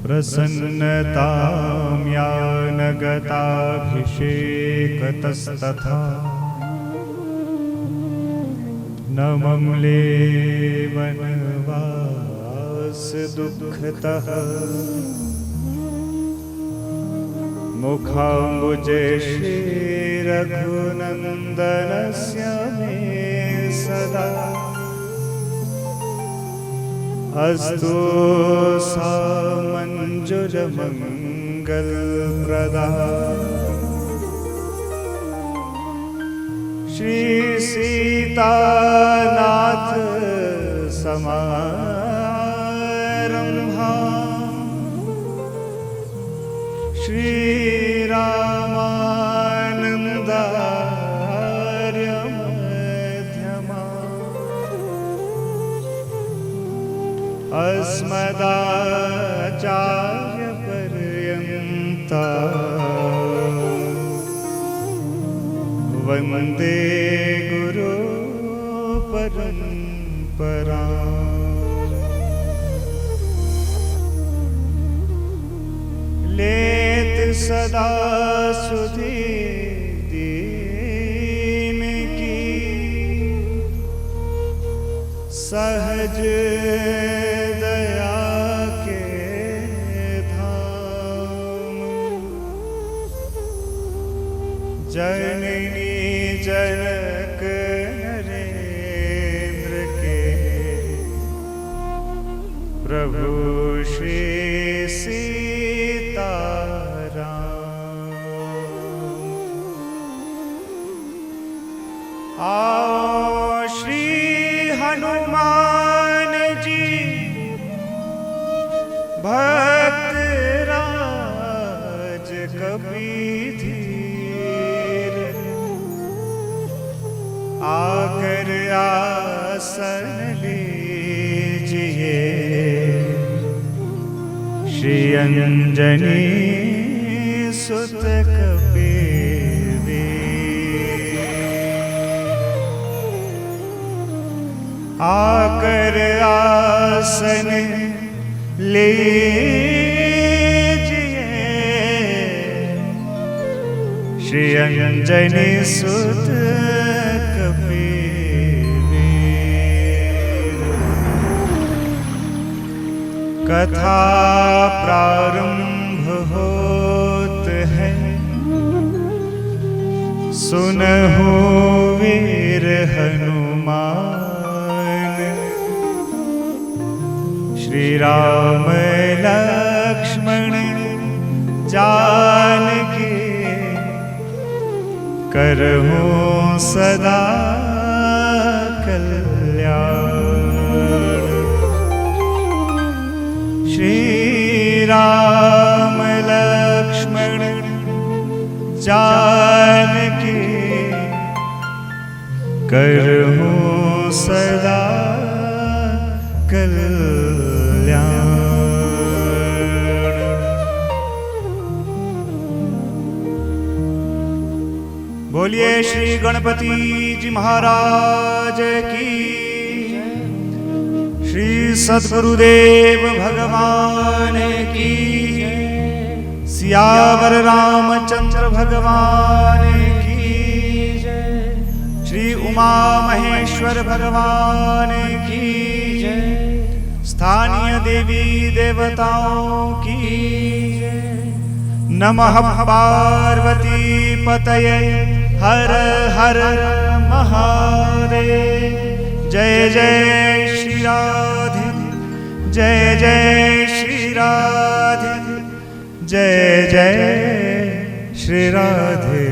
प्रसन्नतां यानगताभिषेकतस्तथा न मम्ले वनवास दुःखतः मुखाम्बुजे श्रीरघुनन्दनस्य मे सदा अस्तु सा मंजुलमंगलप्रदा। श्री सीतानाथ समारंभा श्री रामानंदार्य मध्यमा अस्मदाचार्य पर्यन्ता वन्दे गुरु परंपरा। लेत सदा सुधि दीन की सहज दया के धाम जननी जनक नरेंद्र के प्रभु श्री सीताराम। आओ श्री हनुमान जी भक्त राज कपीधीर आकर आसन लीजिए श्री अंजनी सुत कपीधीर। आकर आसन लीजिए श्री अंजनी सुत कपीधीर। कथा प्रारंभ होत है सुनहु वीर हनुमान श्री राम लक्ष्मण जानकी करहूं सदा कल्याण। श्री राम लक्ष्मण जानकी करहूं सदा कल्याण। बोलिए श्री गणपति जी महाराज की, श्री सद्गुरुदेव भगवान की, सियावर रामचंद्र भगवान की, श्री उमा महेश्वर भगवान की, स्थानीय देवी देवताओं की। नमः पार्वती पतये हर हर महादेव। जय जय श्री राधे, जय जय श्री राधे, जय जय श्री राधे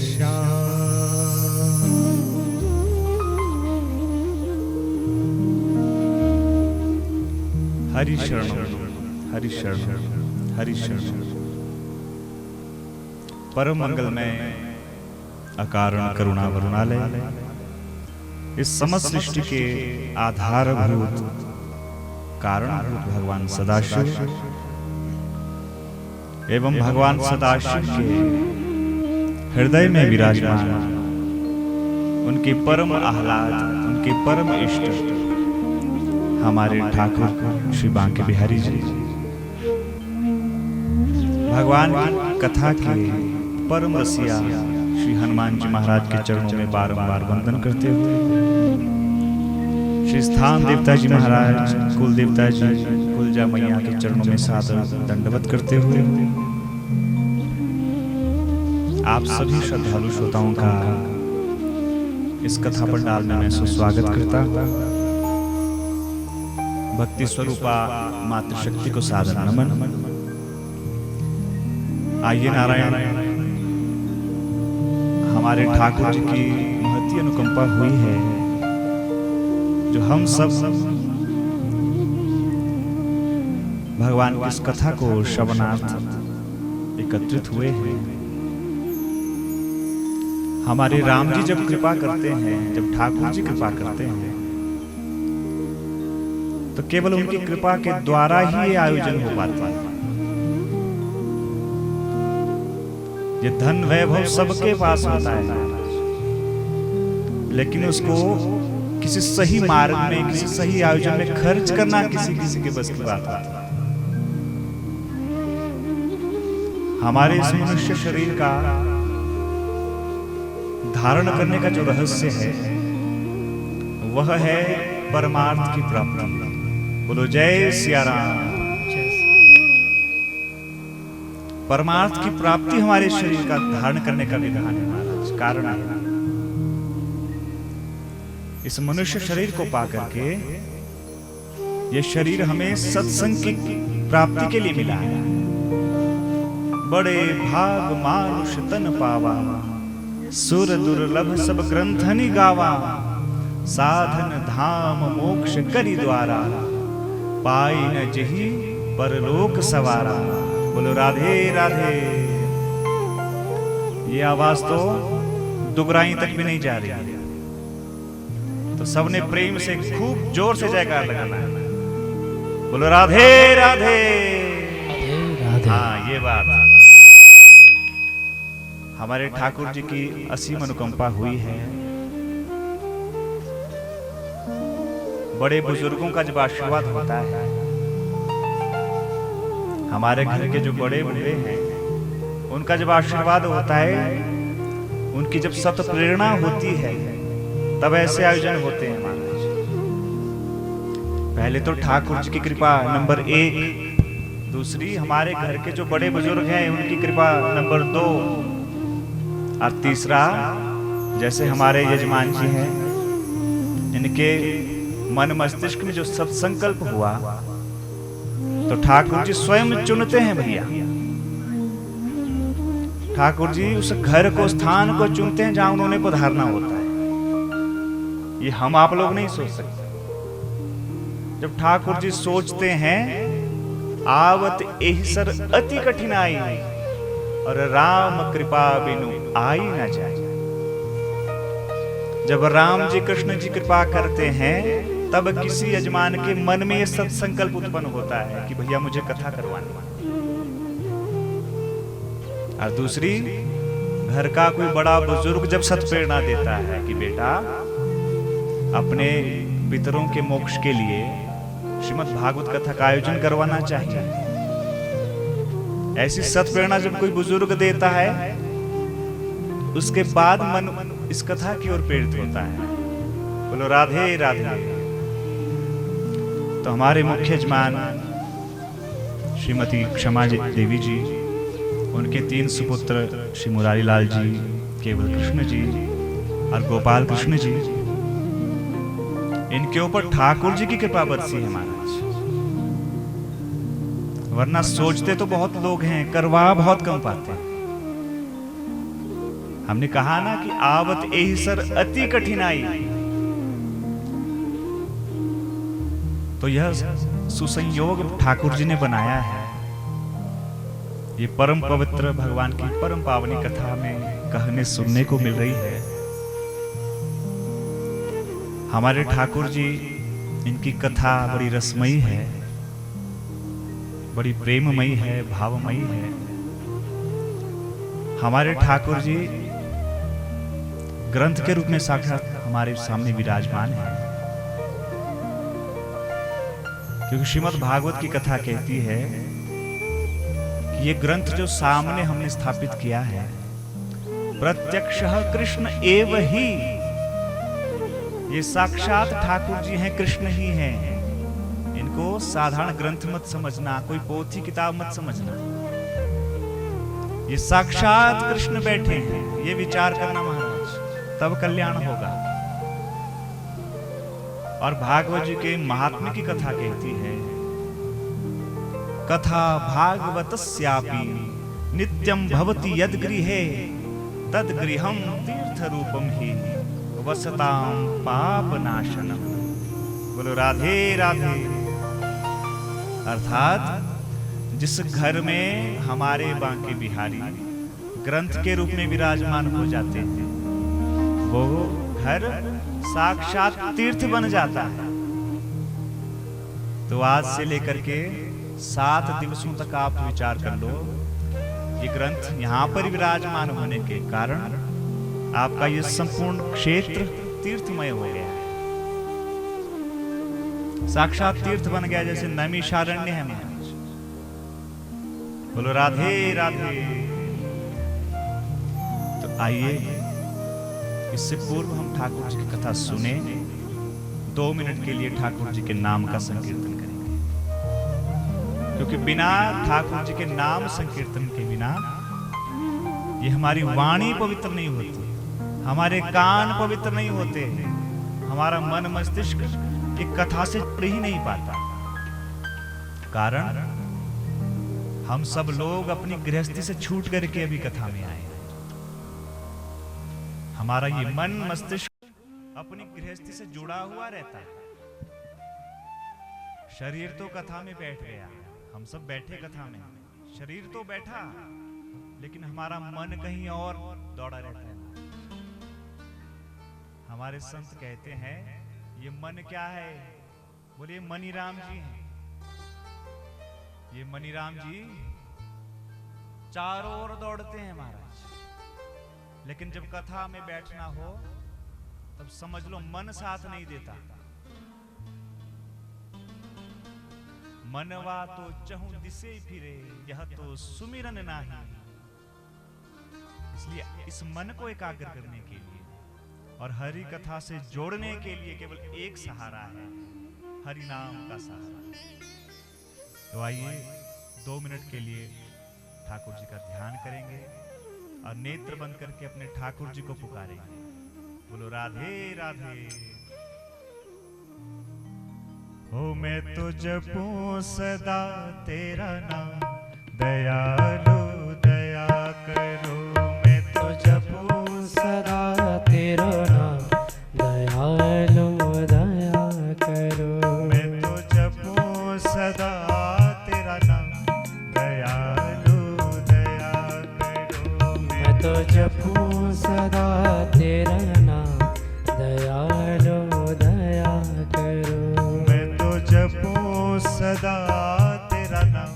श्याम। हरि शरणम हरि शरणम हरि शरणम। परम मंगल में अकारण करुणा वरुणालय इस समस्त सृष्टि के आधारभूत कारणभूत भगवान सदाशिव एवं भगवान सदाशिव के हृदय में विराजमान उनके परम आह्लाद, उनके परम इष्ट हमारे ठाकुर श्री बांके बिहारी जी भगवान की कथा के परम रसिया श्री हनुमान जी महाराज के चरणों में बारंबार वंदन करते हुए, श्री स्थान देवता जी महाराज, कुल देवता जी, कुलजा मैया के चरणों में सादर दंडवत करते हुए आप सभी श्रद्धालु श्रोताओं का इस कथा पंडाल में मैं सुस्वागत करता हूँ। भक्ति स्वरूपा मातृशक्ति को सादर नमन। आइए नारायण, हमारे ठाकुर जी की महती अनुकंपा हुई है जो हम सब भगवान की इस कथा को श्रवणार्थ एकत्रित हुए हैं। हमारे राम जी जब कृपा करते हैं, जब ठाकुर जी कृपा करते हैं, तो केवल उनकी कृपा के द्वारा ही ये आयोजन हो पाता है। ये धन वैभव सबके पास होता है, लेकिन उसको किसी सही मार्ग में, किसी सही आयोजन में खर्च करना किसी किसी के बस की बात है। हमारे इस मनुष्य शरीर का धारण करने का जो रहस्य है वह है परमार्थ की प्राप्ति। बोलो जय सिया राम। परमार्थ की प्राप्ति हमारे शरीर का धारण करने का विधान है महाराज, कारण है। इस मनुष्य शरीर को पाकर के यह शरीर हमें सत्संग की प्राप्ति के लिए मिला है। बड़े भाग मानुष तन पावा, सुर दुर्लभ सब ग्रंथनि गावा, साधन धाम मोक्ष करि द्वारा, पाई न जही परलोक सवारा। बोलो राधे राधे। ये आवाज तो दुगराई तक भी नहीं जा रही है, तो सबने प्रेम से खूब जोर से जयकार लगाना है। बोलो राधे राधे। हाँ, ये बात हमारे ठाकुर जी की असीम अनुकंपा हुई है। बड़े बुजुर्गों का जब आशीर्वाद होता है, हमारे घर के जो बड़े बूढ़े हैं उनका जब आशीर्वाद होता है, उनकी जब सत प्रेरणा होती है, तब ऐसे आयोजन होते हैं महाराज। पहले तो ठाकुर जी की कृपा नंबर 1, दूसरी हमारे घर के जो बड़े बुजुर्ग हैं उनकी कृपा नंबर 2, और तीसरा जैसे हमारे यजमान जी हैं, इनके मन मस्तिष्क में जो सत्संकल्प हुआ, तो ठाकुर जी स्वयं चुनते हैं भैया। ठाकुर जी उस घर को, स्थान को चुनते हैं जहां उन्होंने पधारना होता है। ये हम आप लोग नहीं सोच सकते। जब ठाकुर जी सोचते हैं, आवत एहिसर अति कठिनाई, और राम कृपा बिनु आई न जाए। जब राम जी कृष्ण जी कृपा करते हैं, तब किसी यजमान के मन में यह सत्संकल्प उत्पन्न होता है कि भैया मुझे कथा करवानी है। और दूसरी, घर का कोई बड़ा बुजुर्ग जब सत्प्रेरणा देता है कि बेटा अपने पितरों के मोक्ष के लिए श्रीमद् भागवत कथा का आयोजन करवाना चाहिए, ऐसी सत्प्रेरणा जब कोई बुजुर्ग देता है, उसके बाद मन इस कथा की ओर प्रेरित होता है। बोलो राधे राधे। तो हमारे मुख्य यजमान श्रीमती क्षमा देवी जी, उनके 3 सुपुत्र श्री मुरारी लाल जी, केवल कृष्ण जी और गोपाल कृष्ण जी, इनके ऊपर ठाकुर जी की कृपा बरसी है महाराज। वरना सोचते तो बहुत लोग हैं, करवा बहुत कम पाते हैं। हमने कहा ना कि आवत एहिसर अति कठिनाई, तो यह सुसंयोग ठाकुर जी ने बनाया है। ये परम पवित्र भगवान की परम पावनी कथा में कहने सुनने को मिल रही है। हमारे ठाकुर जी, इनकी कथा बड़ी रसमयी है, बड़ी प्रेममयी है, भावमयी है। हमारे ठाकुर जी ग्रंथ के रूप में साक्षात हमारे सामने विराजमान है, क्योंकि श्रीमद् भागवत की कथा कहती है कि ये ग्रंथ जो सामने हमने स्थापित किया है, प्रत्यक्षः कृष्ण एव ही, ये साक्षात ठाकुर जी हैं, कृष्ण ही हैं। इनको साधारण ग्रंथ मत समझना, कोई पोथी किताब मत समझना। ये साक्षात कृष्ण बैठे हैं, ये विचार करना महाराज, तब कल्याण होगा। और भागवत जी के महात्म्य की कथा कहती है, कथा भागवतस्यापि नित्यं भवति यद गृहे तद गृहं तीर्थ रूपम ही वसताम पाप नाशनम। बोलो राधे राधे। अर्थात जिस घर में हमारे बांके बिहारी ग्रंथ के रूप में विराजमान हो जाते हैं, वो घर साक्षात तीर्थ बन जाता है। तो आज से लेकर के 7 दिवसों तक आप विचार कर लो, ये ग्रंथ यहाँ पर विराजमान होने के कारण आपका ये संपूर्ण क्षेत्र तीर्थमय हो गया है, साक्षात तीर्थ बन गया, जैसे नैमिषारण्य है महाराज। बोलो राधे राधे। तो आइए, इससे पूर्व हम ठाकुर जी की कथा सुने, 2 मिनट के लिए ठाकुर जी के नाम का संकीर्तन करेंगे, क्योंकि बिना ठाकुर जी के नाम संकीर्तन के बिना ये हमारी वाणी पवित्र नहीं होती, हमारे कान पवित्र नहीं होते, हमारा मन मस्तिष्क एक कथा से जुड़ ही नहीं पाता। कारण हम सब लोग अपनी गृहस्थी से छूट करके अभी कथा में आए। हमारा ये मन मस्तिष्क अपनी गृहस्थी से जुड़ा हुआ रहता है। शरीर तो कथा में बैठ गया, हम सब बैठे कथा में, शरीर तो बैठा, लेकिन हमारा मन कहीं और दौड़ा रहता है। हमारे संत कहते हैं, ये मन क्या है? बोले मनीराम जी हैं। ये मनीराम जी चारों ओर दौड़ते हैं महाराज, लेकिन जब कथा में बैठना हो तब समझ लो मन साथ नहीं देता। मनवा तो चहु दिसे फिरे, यह तो सुमिरन नाही। इसलिए इस मन को एकाग्र करने के लिए और हरि कथा से जोड़ने के लिए केवल एक सहारा है, हरि नाम का सहारा। तो आइए 2 मिनट के लिए ठाकुर जी का ध्यान करेंगे और नेत्र बंद करके अपने ठाकुर जी को पुकारेंगे। बोलो राधे राधे। हो मैं तो जपूं सदा तेरा नाम, दयालु दया करो। मैं तो जपूं सदा तेरा नाम, दयालु दया करो। मैं तो जपूं सदा तेरा नाम, दयालु दया करो। मैं तो जपूं सदा तेरा नाम, दयालु दया करो। मैं तो जपूं सदा तेरा नाम,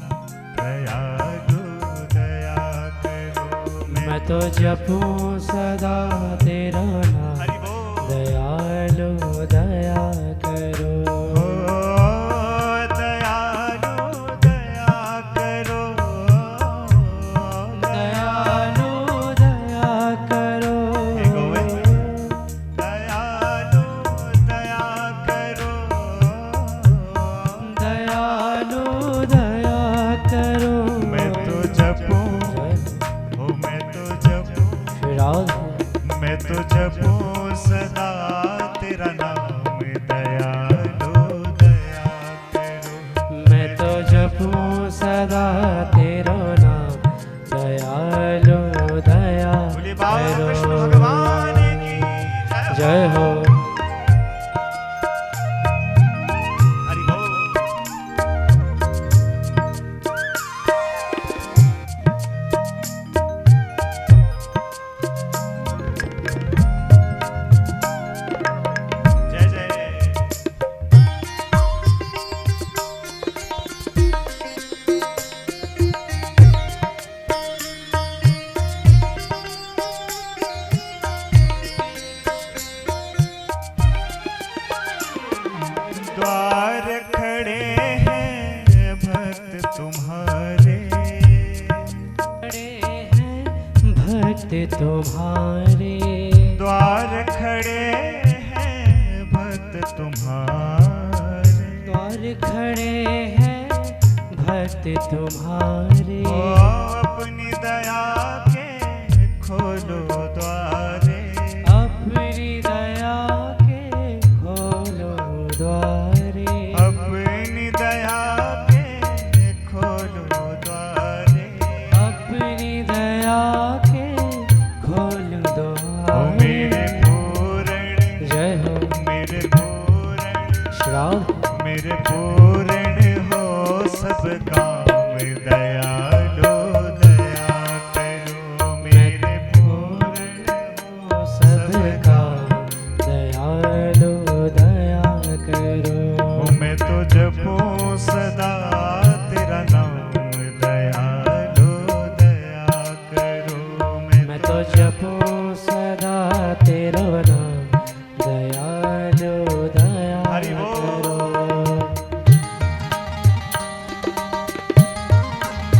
दयालु दया करो। मैं तो जपूं सदा तेरा नाम, दयालु दया करो। मैं तो जपूं सदा तेरा नाम, दयालु दया करो। मैं तो जपूं सदा तेरा नाम, दयालु दया करो। भगवान की जय हो। तुम्हारे, द्वार खड़े हैं भक्त तुम्हारे, द्वार खड़े हैं भक्त तुम्हारे। ओ अपनी दया के खोलो द्वारे, अपनी दया के खोलो द्वारे, अपनी दया के खोलो द्वारे, अपनी दया के खोलो ओ द्वारे। मेरे पूर्ण, जय हो मेरे पूर्ण, श्राद्ध मेरे पूर्ण हो सब काम, दयालो दया करो मेरे पूर्ण हो सब काम, दयालो दया करो। ओ मैं तो जपूं सदा तेरा नाम, दयालो दया करो मैं तो जपूं सदा तेरा नाम, दयालो दया हरि बोल। करो।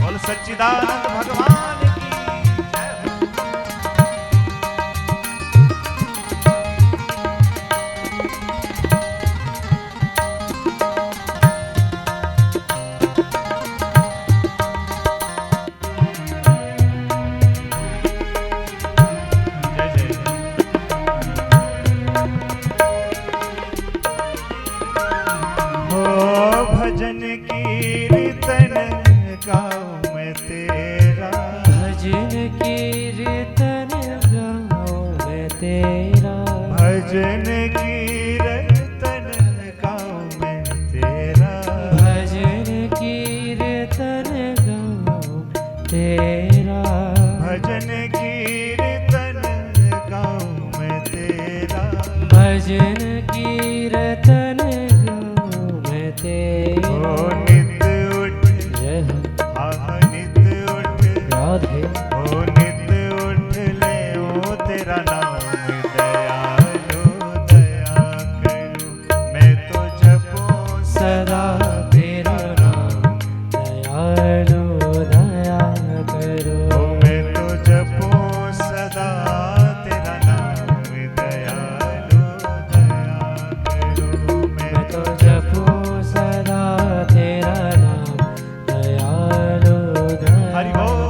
बोल सच्चिदानंद भगवान की जय हो। जय जय हो भजन कीर्तन गाऊं मैं तेरा, भजन कीर्तन गाऊं मैं तेरा, भजन कीर्तन गाऊं मैं तेरा, भजन कीर्तन गाऊं तेरा, भजन कीर्तन गाऊं मैं तेरा, भजन कीर्तन गाऊं मैं ओ तेरा। नित उठ, जय हो हाँ नित उठ, राधे। ओ नित उठ ले ओ तेरा नाम, दयालो दया करो मैं तो जपूं सदा तेरा नाम, दयालो दया करो। ओ मैं तो जपूं सदा तेरा नाम, दयालो दया करो मैं तो जपूं सदा तेरा नाम, दयालो दया हरि बोल।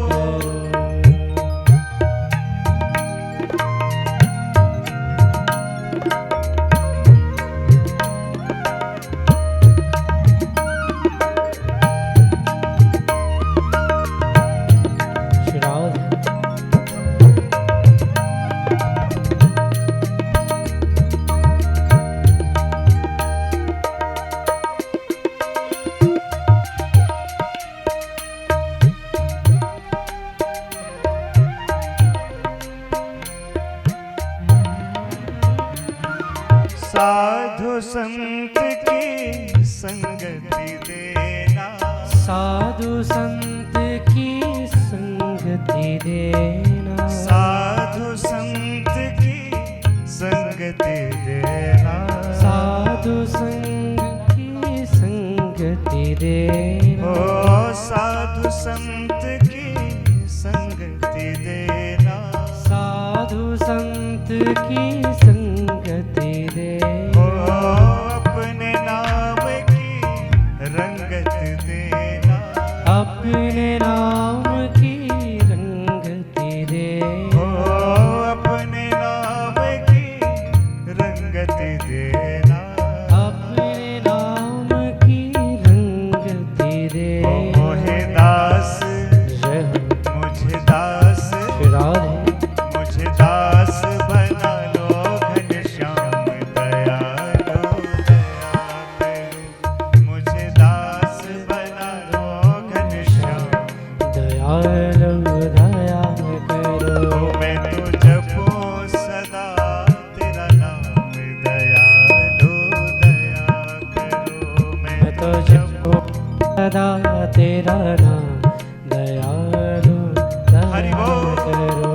श्राद्ध साधु संत की संगति देना, साधु संत की संगति देना, साधु संत की संगति देना, साधु संग की संगति देना, ओ साधु संत की संगति देना, साधु संत की संगति देना, ओ अपने नाम की रंगत देना, अपने नाम की रंगति देना, ओ अपने नाम की रंगत देना, अपने नाम की रंगति ओ देना। मोहे दास, जय हो मुझे दास, राधे। मुझे दास बना लो घनश्याम, दयालो दया करो मुझे दास बना लो घनश्याम, दयालो दया करो। ओ मैं तो जपूं सदा तेरा नाम, दयालो दया करो मैं तो जपो सदा तेरा नाम, दयालो हरि दया बोल। करो।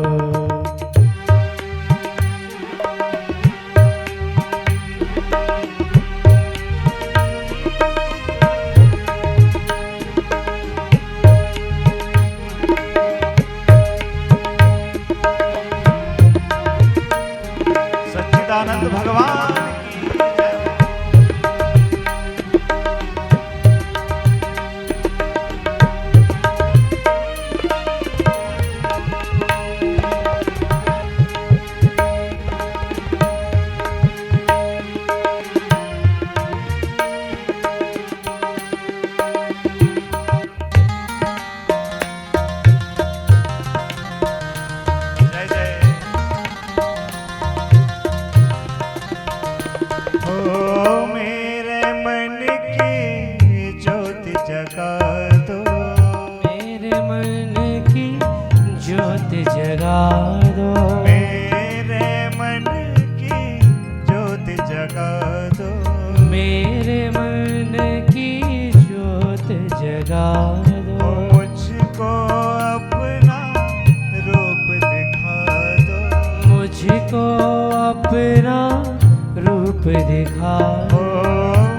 दिखा ओ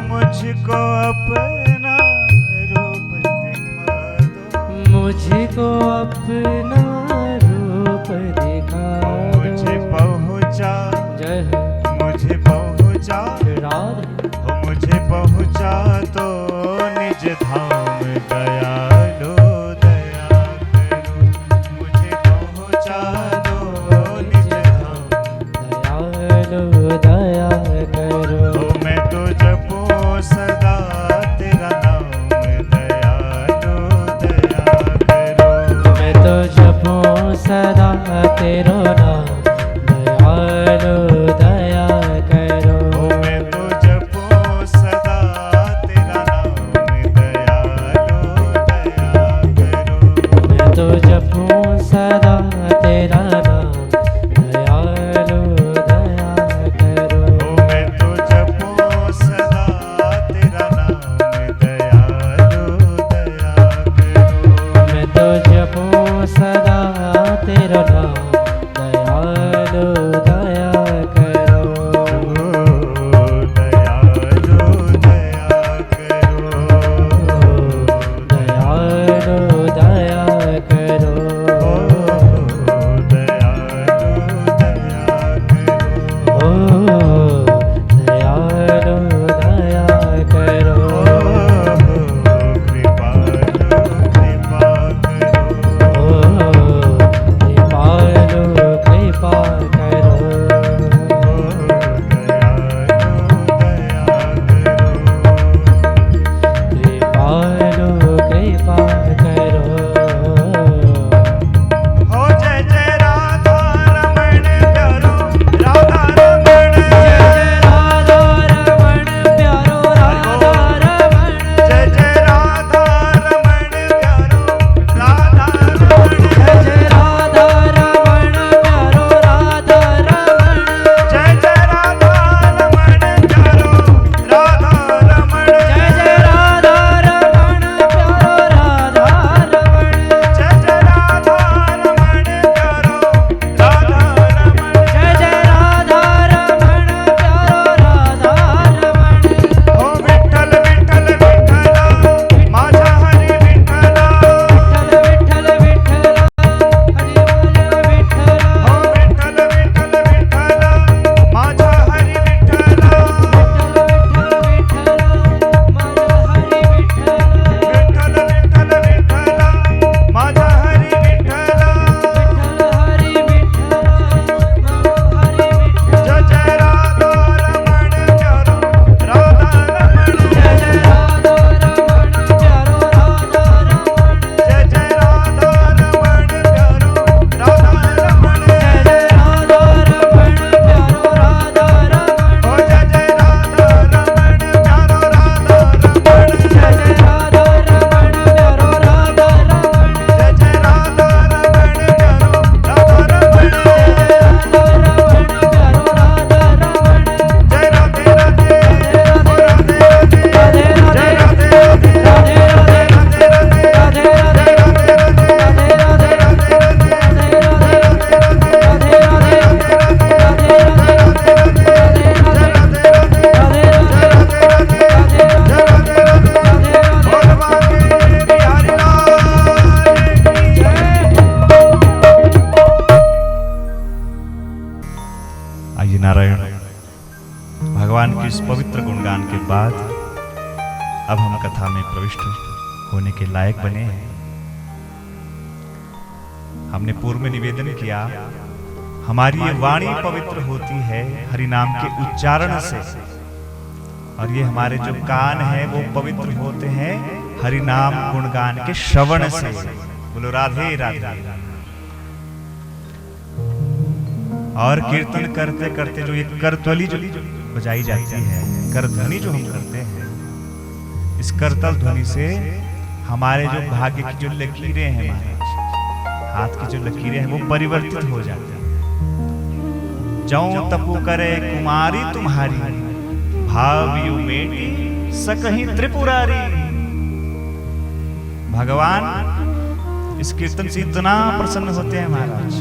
मुझको अपना रूप दिखा दो, मुझको अपना रूप दिखा मुझे दो। पहुँचा, जय हो मुझे पहुँचा, राधे ओ मुझे पहुँचा तो निज धाम दयालो दया करो, मुझे पहुँचा दो निज धाम। दयालु दया करो। ओ मैं तो जपूं सदा तेरा नाम दयालो दया करो, मैं तो जपूं सदा तेरो नाम दयालु दया करो। ओ मैं तो जपूं सदा तेरा नाम दयालो दया करो, मैं तो जपूं सदा तेरा नाम दयालु दया करो। ओ मैं तो जपूं सदा तेरा नाम दयालो दया करो, मैं तो जपूं सदा तेरा नाम दयालु दया करो। ओ दयालो दया करो, दयालु दया करो। ओ दयालो दया करो, ओ दयालु दया करो। कृपालो कृपा करो, ओ कृपालु कृपा करो। कृपालु कृपा करो। हो जय जय राधा रमण प्यारो, राधा रमण, जय राधा रमण प्यारो राधा रमण। जय जय राधा रमण प्यारो, राधा रमण, जय जय राधा रमण प्यारो राधा रमण। जय जय राधा रमण प्यारो, राधा रमण, जय जय राधा रमण प्यारो राधा रमण। जय जय राधा रमण प्यारो, राधा रमण, जय जय राधा रमण प्यारो राधा रमण। ओ विठ्ठल विठ्ठल विठ्ठला, माझा हरी विठ्ठला, विठ्ठल विठ्ठल हरी बोल विठ्ठला। ओ विठ्ठल विठ्ठल विठ्ठला, माझा हरी विठ्ठला, विठ्ठल विठ्ठल माझा हरी विठ्ठला। विठ्ठल विठ्ठल विठ्ठला, माझा हरी विठ्ठला, विठ्ठल हरी विठ्ठला माझा हरी विठ्ठला। जय जय राधा रमण प्यारो, राधा रमण, जय जय राधा रमण प्यारो राधा रमण। जय जय राधा रमण प्यारो, राधा रमण, जय जय राधा रमण प्यारो राधा रमण। ओ जय जय राधा रमण प्यारो, राधा रमण, जय जय राधा रमण प्यारो राधा रमण। जय जय राधा रमण प्यारो, राधा रमण, राधा रमण प्यारो राधा रमण। जय राधे राधे, ओ राधे राधे, राधे जय राधे राधे राधे, राधे राधे राधे राधे, राधे राधे राधे राधे, राधे राधे आइए नारायण, भगवान के इस पवित्र गुणगान के बाद अब हम कथा में प्रविष्ट होने के लायक बने हैं। हमने पूर्व में निवेदन किया, हमारी ये वाणी पवित्र होती है हरि नाम के उच्चारण से, और ये हमारे जो कान हैं वो पवित्र होते हैं हरि नाम गुणगान के श्रवण से। बोलो राधे राधे। और कीर्तन करते करते जो ये करतली जो बजाई जाती है, करध्वनि जो हम करते हैं, इस करतल ध्वनि से हमारे जो भाग्य की जो लकीरें हैं, महाराज हाथ की जो लकीरें हैं वो परिवर्तित हो जाती हैं। जौं तपु करे कुमारी तुम्हारी, भाव यू मेटी सकहीं त्रिपुरारी। भगवान इस कीर्तन से इतना प्रसन्न होते हैं महाराज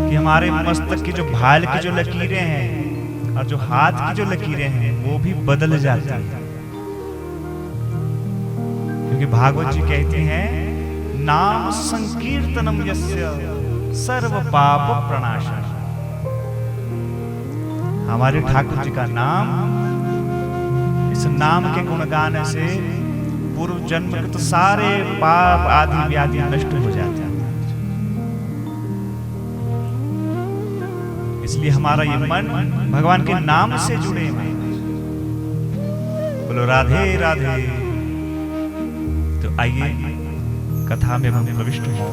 कि हमारे मस्तक की जो भाल की जो लकीरें हैं और जो हाथ की जो लकीरें हैं वो भी बदल जाती हैं, क्योंकि भागवत जी कहते हैं नाम संकीर्तनम यस्य सर्व पाप प्रणाशन। हमारे ठाकुर जी का नाम, इस नाम के गुण गाने से पूर्व जन्म के तो सारे पाप आदि व्याधि नष्ट हो जाते हैं। इसलिए हमारा ये मन भगवान के नाम से जुड़े हैं। बोलो राधे राधे। तो आइए कथा में हम प्रविष्ट हो।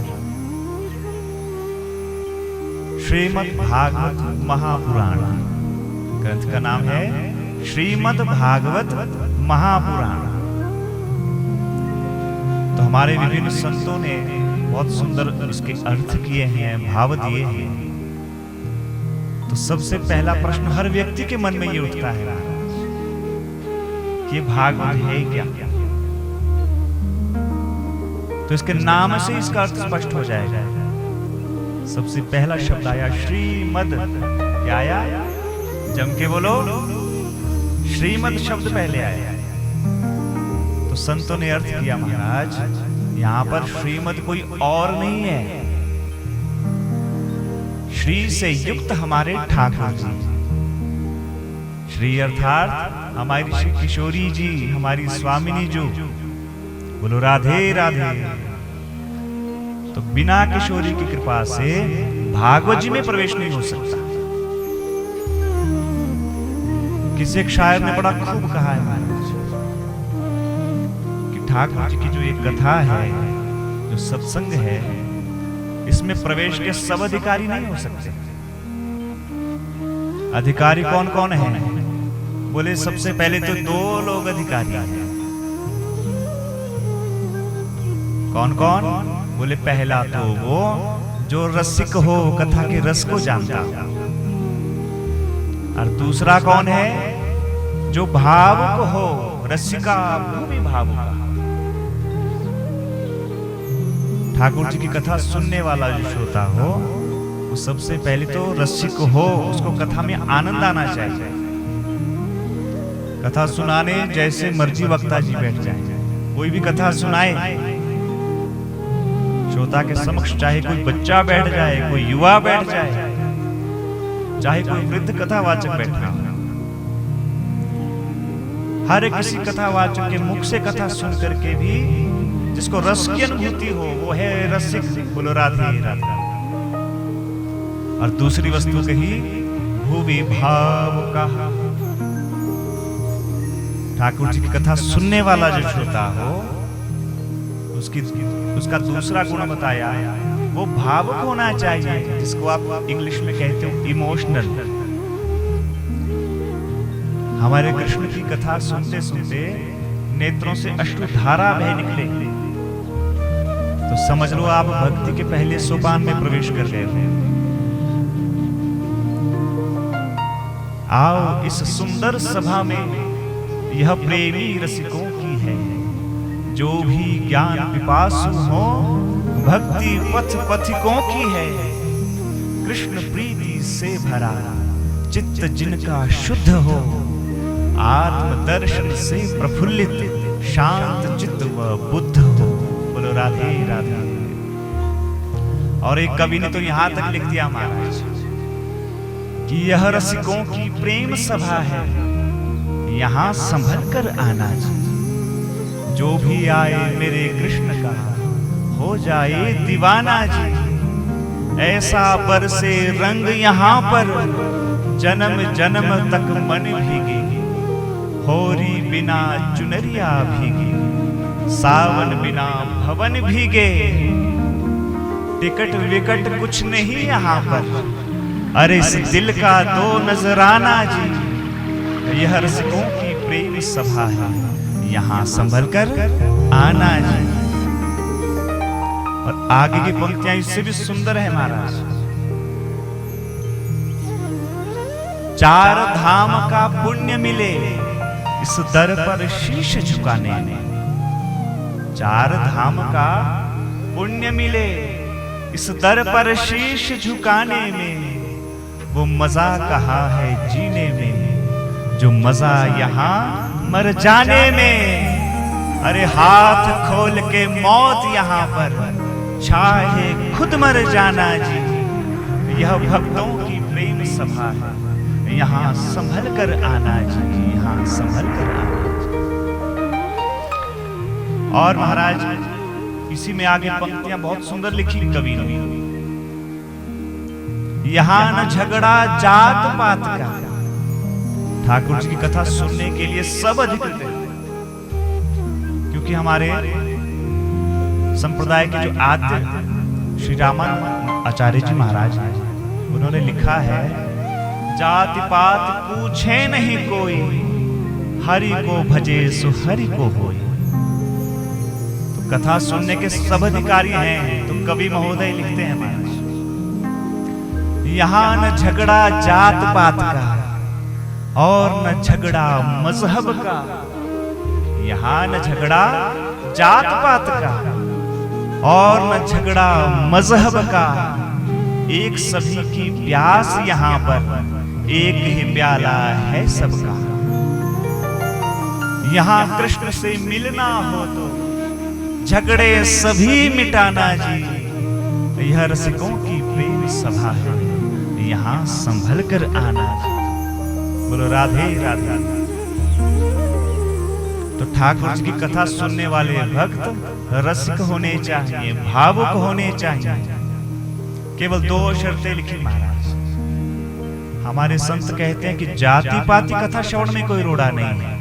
श्रीमद् भागवत महापुराण ग्रंथ का नाम है श्रीमद् भागवत महापुराण। तो हमारे विभिन्न संतों ने बहुत सुंदर इसके अर्थ किए हैं, भाव दिए हैं। तो सबसे पहला प्रश्न हर व्यक्ति के मन में ये उठता है कि भागवत है क्या? तो इसके नाम से इसका अर्थ स्पष्ट हो जाएगा। सबसे पहला शब्द आया श्रीमद्। क्या आया? जम के बोलो, श्रीमद् शब्द पहले आया। तो संतों ने अर्थ किया, महाराज यहां पर श्रीमद् कोई और नहीं है, श्री से युक्त हमारे ठाकुर जी। श्री अर्थात हमारी श्री किशोरी जी, हमारी स्वामिनी जो। बोलो राधे राधे। तो बिना किशोरी की कृपा से भागवत जी में प्रवेश नहीं हो सकता। किसी एक शायर ने बड़ा खूब कहा है महाराज कि ठाकुर जी की जो एक कथा है, जो सत्संग है, इसमें प्रवेश के सब अधिकारी नहीं हो सकते। अधिकारी कौन कौन है? बोले सबसे पहले तो दो लोग अधिकारी हैं। कौन कौन? बोले पहला तो वो जो रसिक हो, कथा के रस को जानता हो। और दूसरा कौन है? जो भावुक हो, रसिका भूमि भावुक। ठाकुर जी की कथा सुनने वाला जो श्रोता हो, वो सबसे पहले तो रसिक हो, उसको कथा में आनंद आना चाहिए। कथा सुनाने जैसे मर्जी वक्ता जी बैठ जाए, कोई भी कथा सुनाए श्रोता के समक्ष, चाहे कोई बच्चा बैठ जाए, कोई युवा बैठ जाए, चाहे कोई वृद्ध कथावाचक बैठा हो, हर किसी कथावाचक के मुख से कथा सुन करके भी जिसको रस की अनुभूति हो, वो है रसिक। बोलो राधे राधे। और दूसरी वस्तु कही भूवि भाव का। ठाकुर जी की कथा सुनने वाला जो श्रोता हो, उसका दूसरा गुण बताया, वो भावुक होना चाहिए, जिसको आप इंग्लिश में कहते हो इमोशनल। हमारे कृष्ण की कथा सुनते सुनते नेत्रों से अश्रुधारा बह निकले, तो समझ लो आप भक्ति के पहले सोपान में प्रवेश कर रहे हो। आओ इस सुंदर सभा में यह प्रेमी रसिकों की है, जो भी ज्ञान पिपासु हो, भक्ति पथ पथिकों की है। कृष्ण प्रीति से भरा चित्त जिनका शुद्ध हो, आत्म दर्शन से प्रफुल्लित शांत चित्त व बुद्ध हो। बोलो राधे राधे। और एक कवि ने तो यहां तक लिख दिया महाराज कि यह रसिकों की प्रेम सभा है, यहां संभल कर आना जी। जो भी आए मेरे कृष्ण का हो जाए दीवाना जी। ऐसा बरसे रंग यहां पर जन्म जन्म तक मन भीगे। होरी बिना चुनरिया भीगी, सावन बिना भवन भीगे। टिकट विकट कुछ नहीं यहाँ पर, अरे इस दिल का दो नजराना जी। यह रसिकों की प्रेम सभा है, यहाँ संभल कर आना जी। और आगे की पंक्तियां इससे भी सुंदर है महाराज। चार धाम का पुण्य मिले इस दर पर शीश झुकाने में। चार धाम का पुण्य मिले इस दर पर शीश झुकाने में। वो मजा कहाँ है जीने में, जो मजा यहाँ मर जाने में। अरे हाथ खोल के मौत यहाँ पर, चाहे खुद मर जाना जी। यह भक्तों की प्रेम सभा है, यहाँ संभल कर आना जी, यहाँ संभल कर आना जी। और महाराज इसी में आगे पंक्तियां बहुत सुंदर लिखी कवि ने। यहाँ न झगड़ा जात पात का। ठाकुर जी की कथा सुनने के लिए सब अधिकृत है, क्योंकि हमारे संप्रदाय के जो आद्य श्री रामानंद आचार्य जी महाराज हैं, उन्होंने लिखा है, जाति पात पूछे नहीं कोई, हरि को भजे सो हरि को होय। तो कथा सुनने के सब अधिकारी हैं। तो कवि महोदय लिखते हैं महाराज, यहाँ न झगड़ा जात पात का और न झगड़ा मजहब का। यहाँ न झगड़ा जात पात का और न झगड़ा मजहब का। एक सभी की प्यास यहाँ पर, एक ही प्याला है सबका। यहाँ कृष्ण से मिलना हो तो झगड़े सभी मिटाना जी। यह रसिकों की प्रेम सभा है, यहाँ संभल कर आना जी। बोलो राधे राधे। तो ठाकुर जी की कथा सुनने वाले भक्त रसिक होने चाहिए, भावुक होने चाहिए। केवल दो शर्तें लिखी महाराज। हमारे संत कहते हैं कि जाति पाति कथा श्रवण में कोई रोड़ा नहीं है,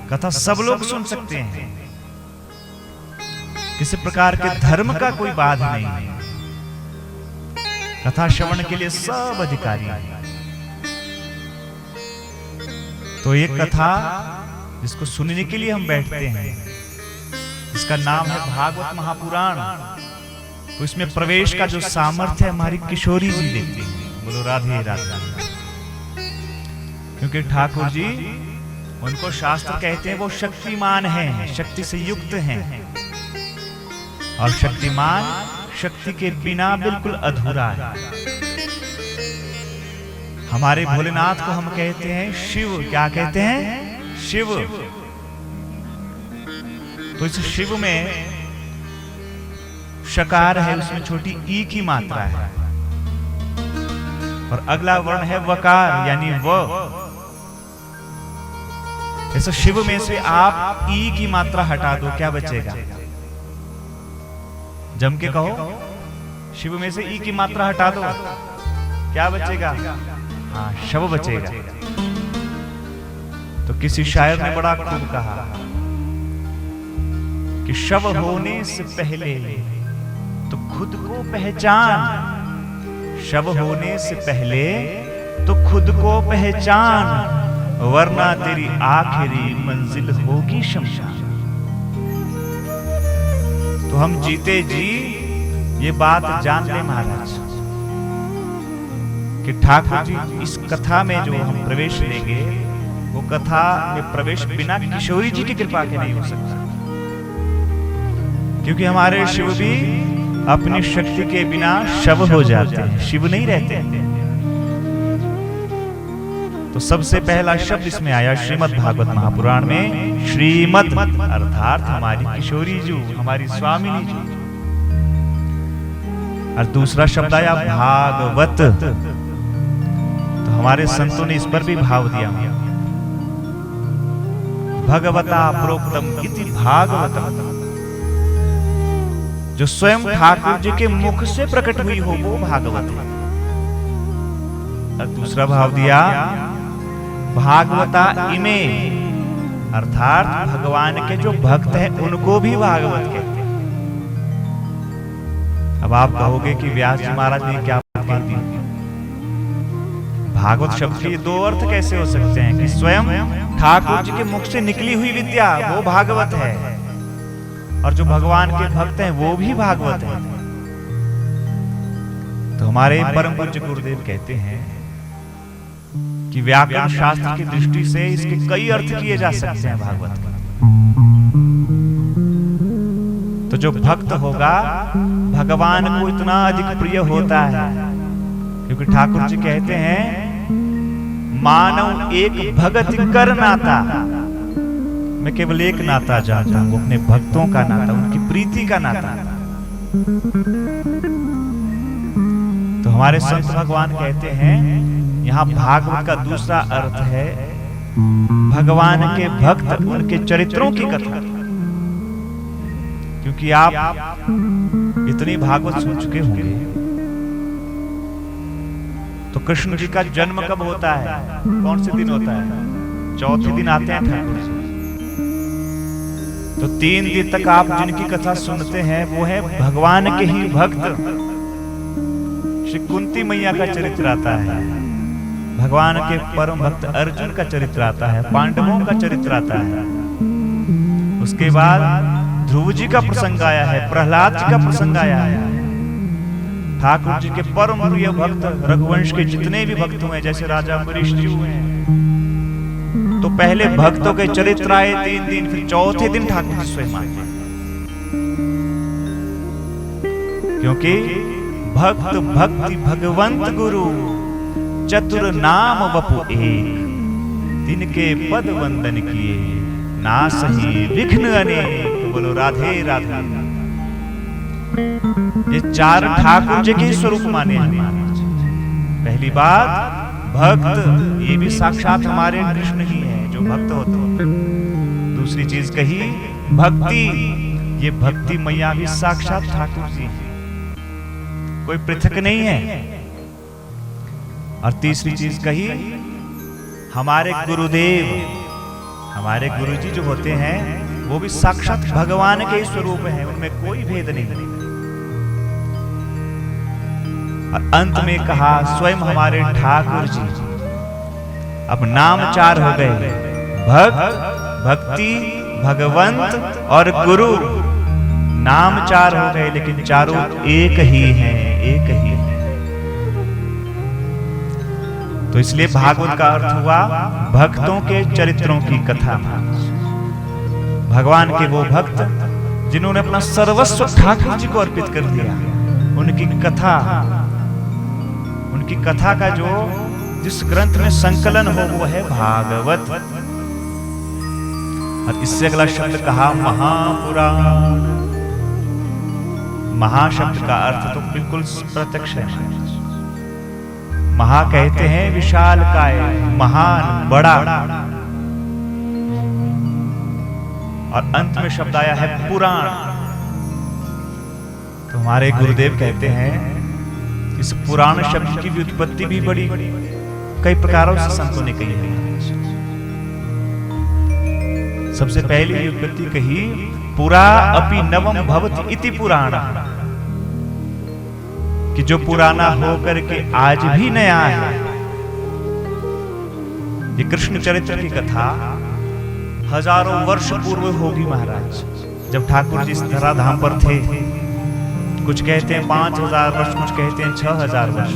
कथा सब लोग सुन सकते हैं, किसी प्रकार के धर्म का कोई बाध नहीं है। कथा श्रवण के लिए सब अधिकारी हैं। तो एक कथा जिसको सुनने के लिए हम बैठते हैं, इसका नाम है भागवत महापुराण। तो इसमें प्रवेश का जो सामर्थ्य है हमारी किशोरी जी देती है। बोलो राधे राधे। क्योंकि ठाकुर जी, उनको शास्त्र कहते हैं वो शक्तिमान हैं, शक्ति से युक्त हैं। और शक्तिमान शक्ति के बिना बिल्कुल अधूरा है। हमारे भोलेनाथ को हम कहते हैं शिव। क्या कहते हैं? शिव। तो इस शिव में शकार है, उसमें छोटी ई की मात्रा है, और अगला वर्ण है वकार यानी व। ऐसे शिव में से आप ई की मात्रा हटा दो, क्या बचेगा? जम के कहो, शिव में से ई की मात्रा हटा दो, क्या बचेगा? हाँ, शव बचेगा। तो किसी शायर ने बड़ा खूब कहा कि शव होने से पहले तो खुद को पहचान, शव होने से पहले तो खुद को पहचान, वरना तेरी आखिरी मंजिल होगी शमशान। तो हम जीते जी ये बात जान ले महाराज कि ठाकुर जी इस कथा में जो हम प्रवेश लेंगे, वो कथा में प्रवेश बिना किशोरी जी की कृपा के नहीं हो सकता। क्योंकि हमारे शिव भी अपनी शक्ति के बिना शव हो जाते हैं, शिव नहीं रहते। तो सबसे पहला शब्द इसमें आया श्रीमद् भागवत महापुराण में, श्रीमद् अर्थात हमारी किशोरी जी, हमारी स्वामिनी जी। और दूसरा शब्द आया भागवत। तो हमारे संतों ने इस पर भी भाव दिया, भगवता प्रोक्तम इति भागवतम। जो स्वयं ठाकुर जी के मुख से प्रकट हुई हो वो भागवत है। और दूसरा भाव दिया भागवता इमे, अर्थात भगवान के जो भक्त हैं उनको भी भागवत कहते हैं। अब आप कहोगे कि व्यास जी महाराज ने क्या कह दी? भागवत शब्द के दो अर्थ कैसे हो सकते हैं कि स्वयं ठाकुर जी के मुख से निकली हुई विद्या वो भागवत है, और जो भगवान के भक्त हैं वो भी भागवत है। तो हमारे परम पूज्य गुरुदेव कहते हैं कि व्याकरण शास्त्र की दृष्टि से इसके कई अर्थ किए जा सकते हैं भागवत के। तो जो भक्त होगा भगवान को इतना अधिक प्रिय होता है क्योंकि ठाकुर जी कहते हैं मानव एक भगत कर नाता, मैं केवल एक नाता जानता हूं, अपने भक्तों का नाता, उनकी प्रीति का नाता। तो हमारे संत भगवान कहते हैं यहाँ भागवत का दूसरा अर्थ है भगवान के भक्त, उनके चरित्रों की कथा। क्योंकि आप इतनी भागवत सुन चुके होंगे, तो कृष्ण जी का जन्म कब होता है, कौन से दिन होता है? चौथे दिन आते हैं ठाकुर जी। तो 3 दिन तक आप जिनकी कथा सुनते हैं वो है भगवान के ही भक्त। श्री कुंती मैया का चरित्र आता है, भगवान के परम भक्त अर्जुन का चरित्र आता है, पांडवों का चरित्र आता है। उसके बाद ध्रुव जी का प्रसंग आया है, प्रहलाद जी का प्रसंग आया है। ठाकुर जी के परम प्रिय भक्त रघुवंश के जितने भी भक्त हुए, जैसे राजा अम्बरीश जी हुए, तो पहले भक्तों के चरित्र आए 3 दिन, फिर चौथे दिन ठाकुर जी स्वयं आए। क्योंकि भक्त भक्ति भगवंत गुरु चतुर नाम वपु एक, तिनके पद वंदन किए ना सही विघ्न अनेक। बोलो राधे राधे। ये 4 ठाकुर जी के स्वरूप माने हैं। पहली बात भक्त, ये भी साक्षात हमारे कृष्ण ही है जो भक्त होते हैं। दूसरी चीज कही भक्ति, ये भक्ति मैया भी साक्षात ठाकुर जी है, कोई पृथक नहीं है। और तीसरी चीज कही हमारे गुरुदेव, हमारे गुरुजी जो होते हैं वो भी साक्षात भगवान के स्वरूप हैं, उनमें कोई भेद नहीं। और अंत में कहा स्वयं हमारे ठाकुर जी। अब नाम 4 हो गए, भक्त, भक्ति, भगवंत और गुरु। नाम 4 हो गए, लेकिन चारों एक ही हैं, एक ही हैं। तो इसलिए भागवत का अर्थ हुआ भक्तों के चरित्रों की कथा। भगवान के वो भक्त जिन्होंने अपना सर्वस्व ठाकुर जी को अर्पित कर दिया, उनकी कथा का जो जिस ग्रंथ में संकलन हो वो है भागवत। और इससे अगला शब्द कहा महापुराण। महाशब्द का अर्थ तो बिल्कुल प्रत्यक्ष है। महा कहते हैं विशाल काय, महान, बड़ा। और अंत में शब्द आया है पुराण। तो हमारे गुरुदेव कहते हैं इस पुराण शब्द की भी उत्पत्ति भी बड़ी कई प्रकारों से संतों ने कही है। सबसे पहले ये उत्पत्ति कही पुरा अपि नवम भवति इति पुराण, कि जो पुराना होकर के आज भी नया है। ये कृष्ण चरित्र की कथा हजारों वर्ष पूर्व होगी महाराज, जब ठाकुर जी इस धराधाम पर थे। कुछ कहते हैं 5000 वर्ष, कुछ कहते हैं 6000 वर्ष,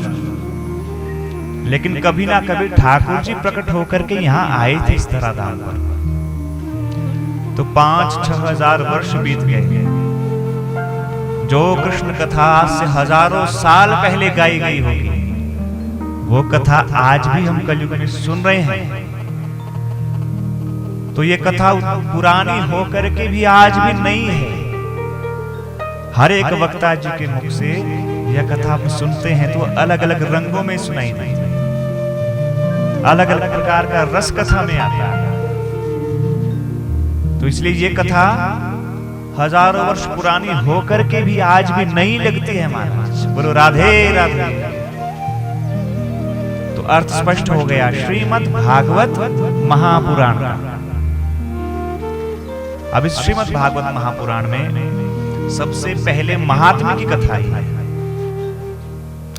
लेकिन कभी ना कभी ठाकुर जी प्रकट होकर के यहाँ आए थे इस धराधाम पर। तो 5-6 हजार वर्ष बीत गए। जो कृष्ण कथा आज से हजारों साल पहले गाई गई होगी, वो कथा आज भी हम कलयुग में सुन रहे हैं। तो ये कथा पुरानी होकर के भी आज भी नई है। हर एक वक्ता जी के मुख से यह कथा आप सुनते हैं तो अलग अलग रंगों में सुनाई देती है, अलग अलग प्रकार का रस कथा में आता है। तो इसलिए ये कथा हजारों वर्ष पुरानी होकर के भी आज भी नई लगती है महाराज। बोलो राधे राधे। तो अर्थ स्पष्ट हो गया श्रीमद् भागवत महापुराण। अब इस श्रीमद् भागवत महापुराण में सबसे पहले महात्म्य की कथा आई है।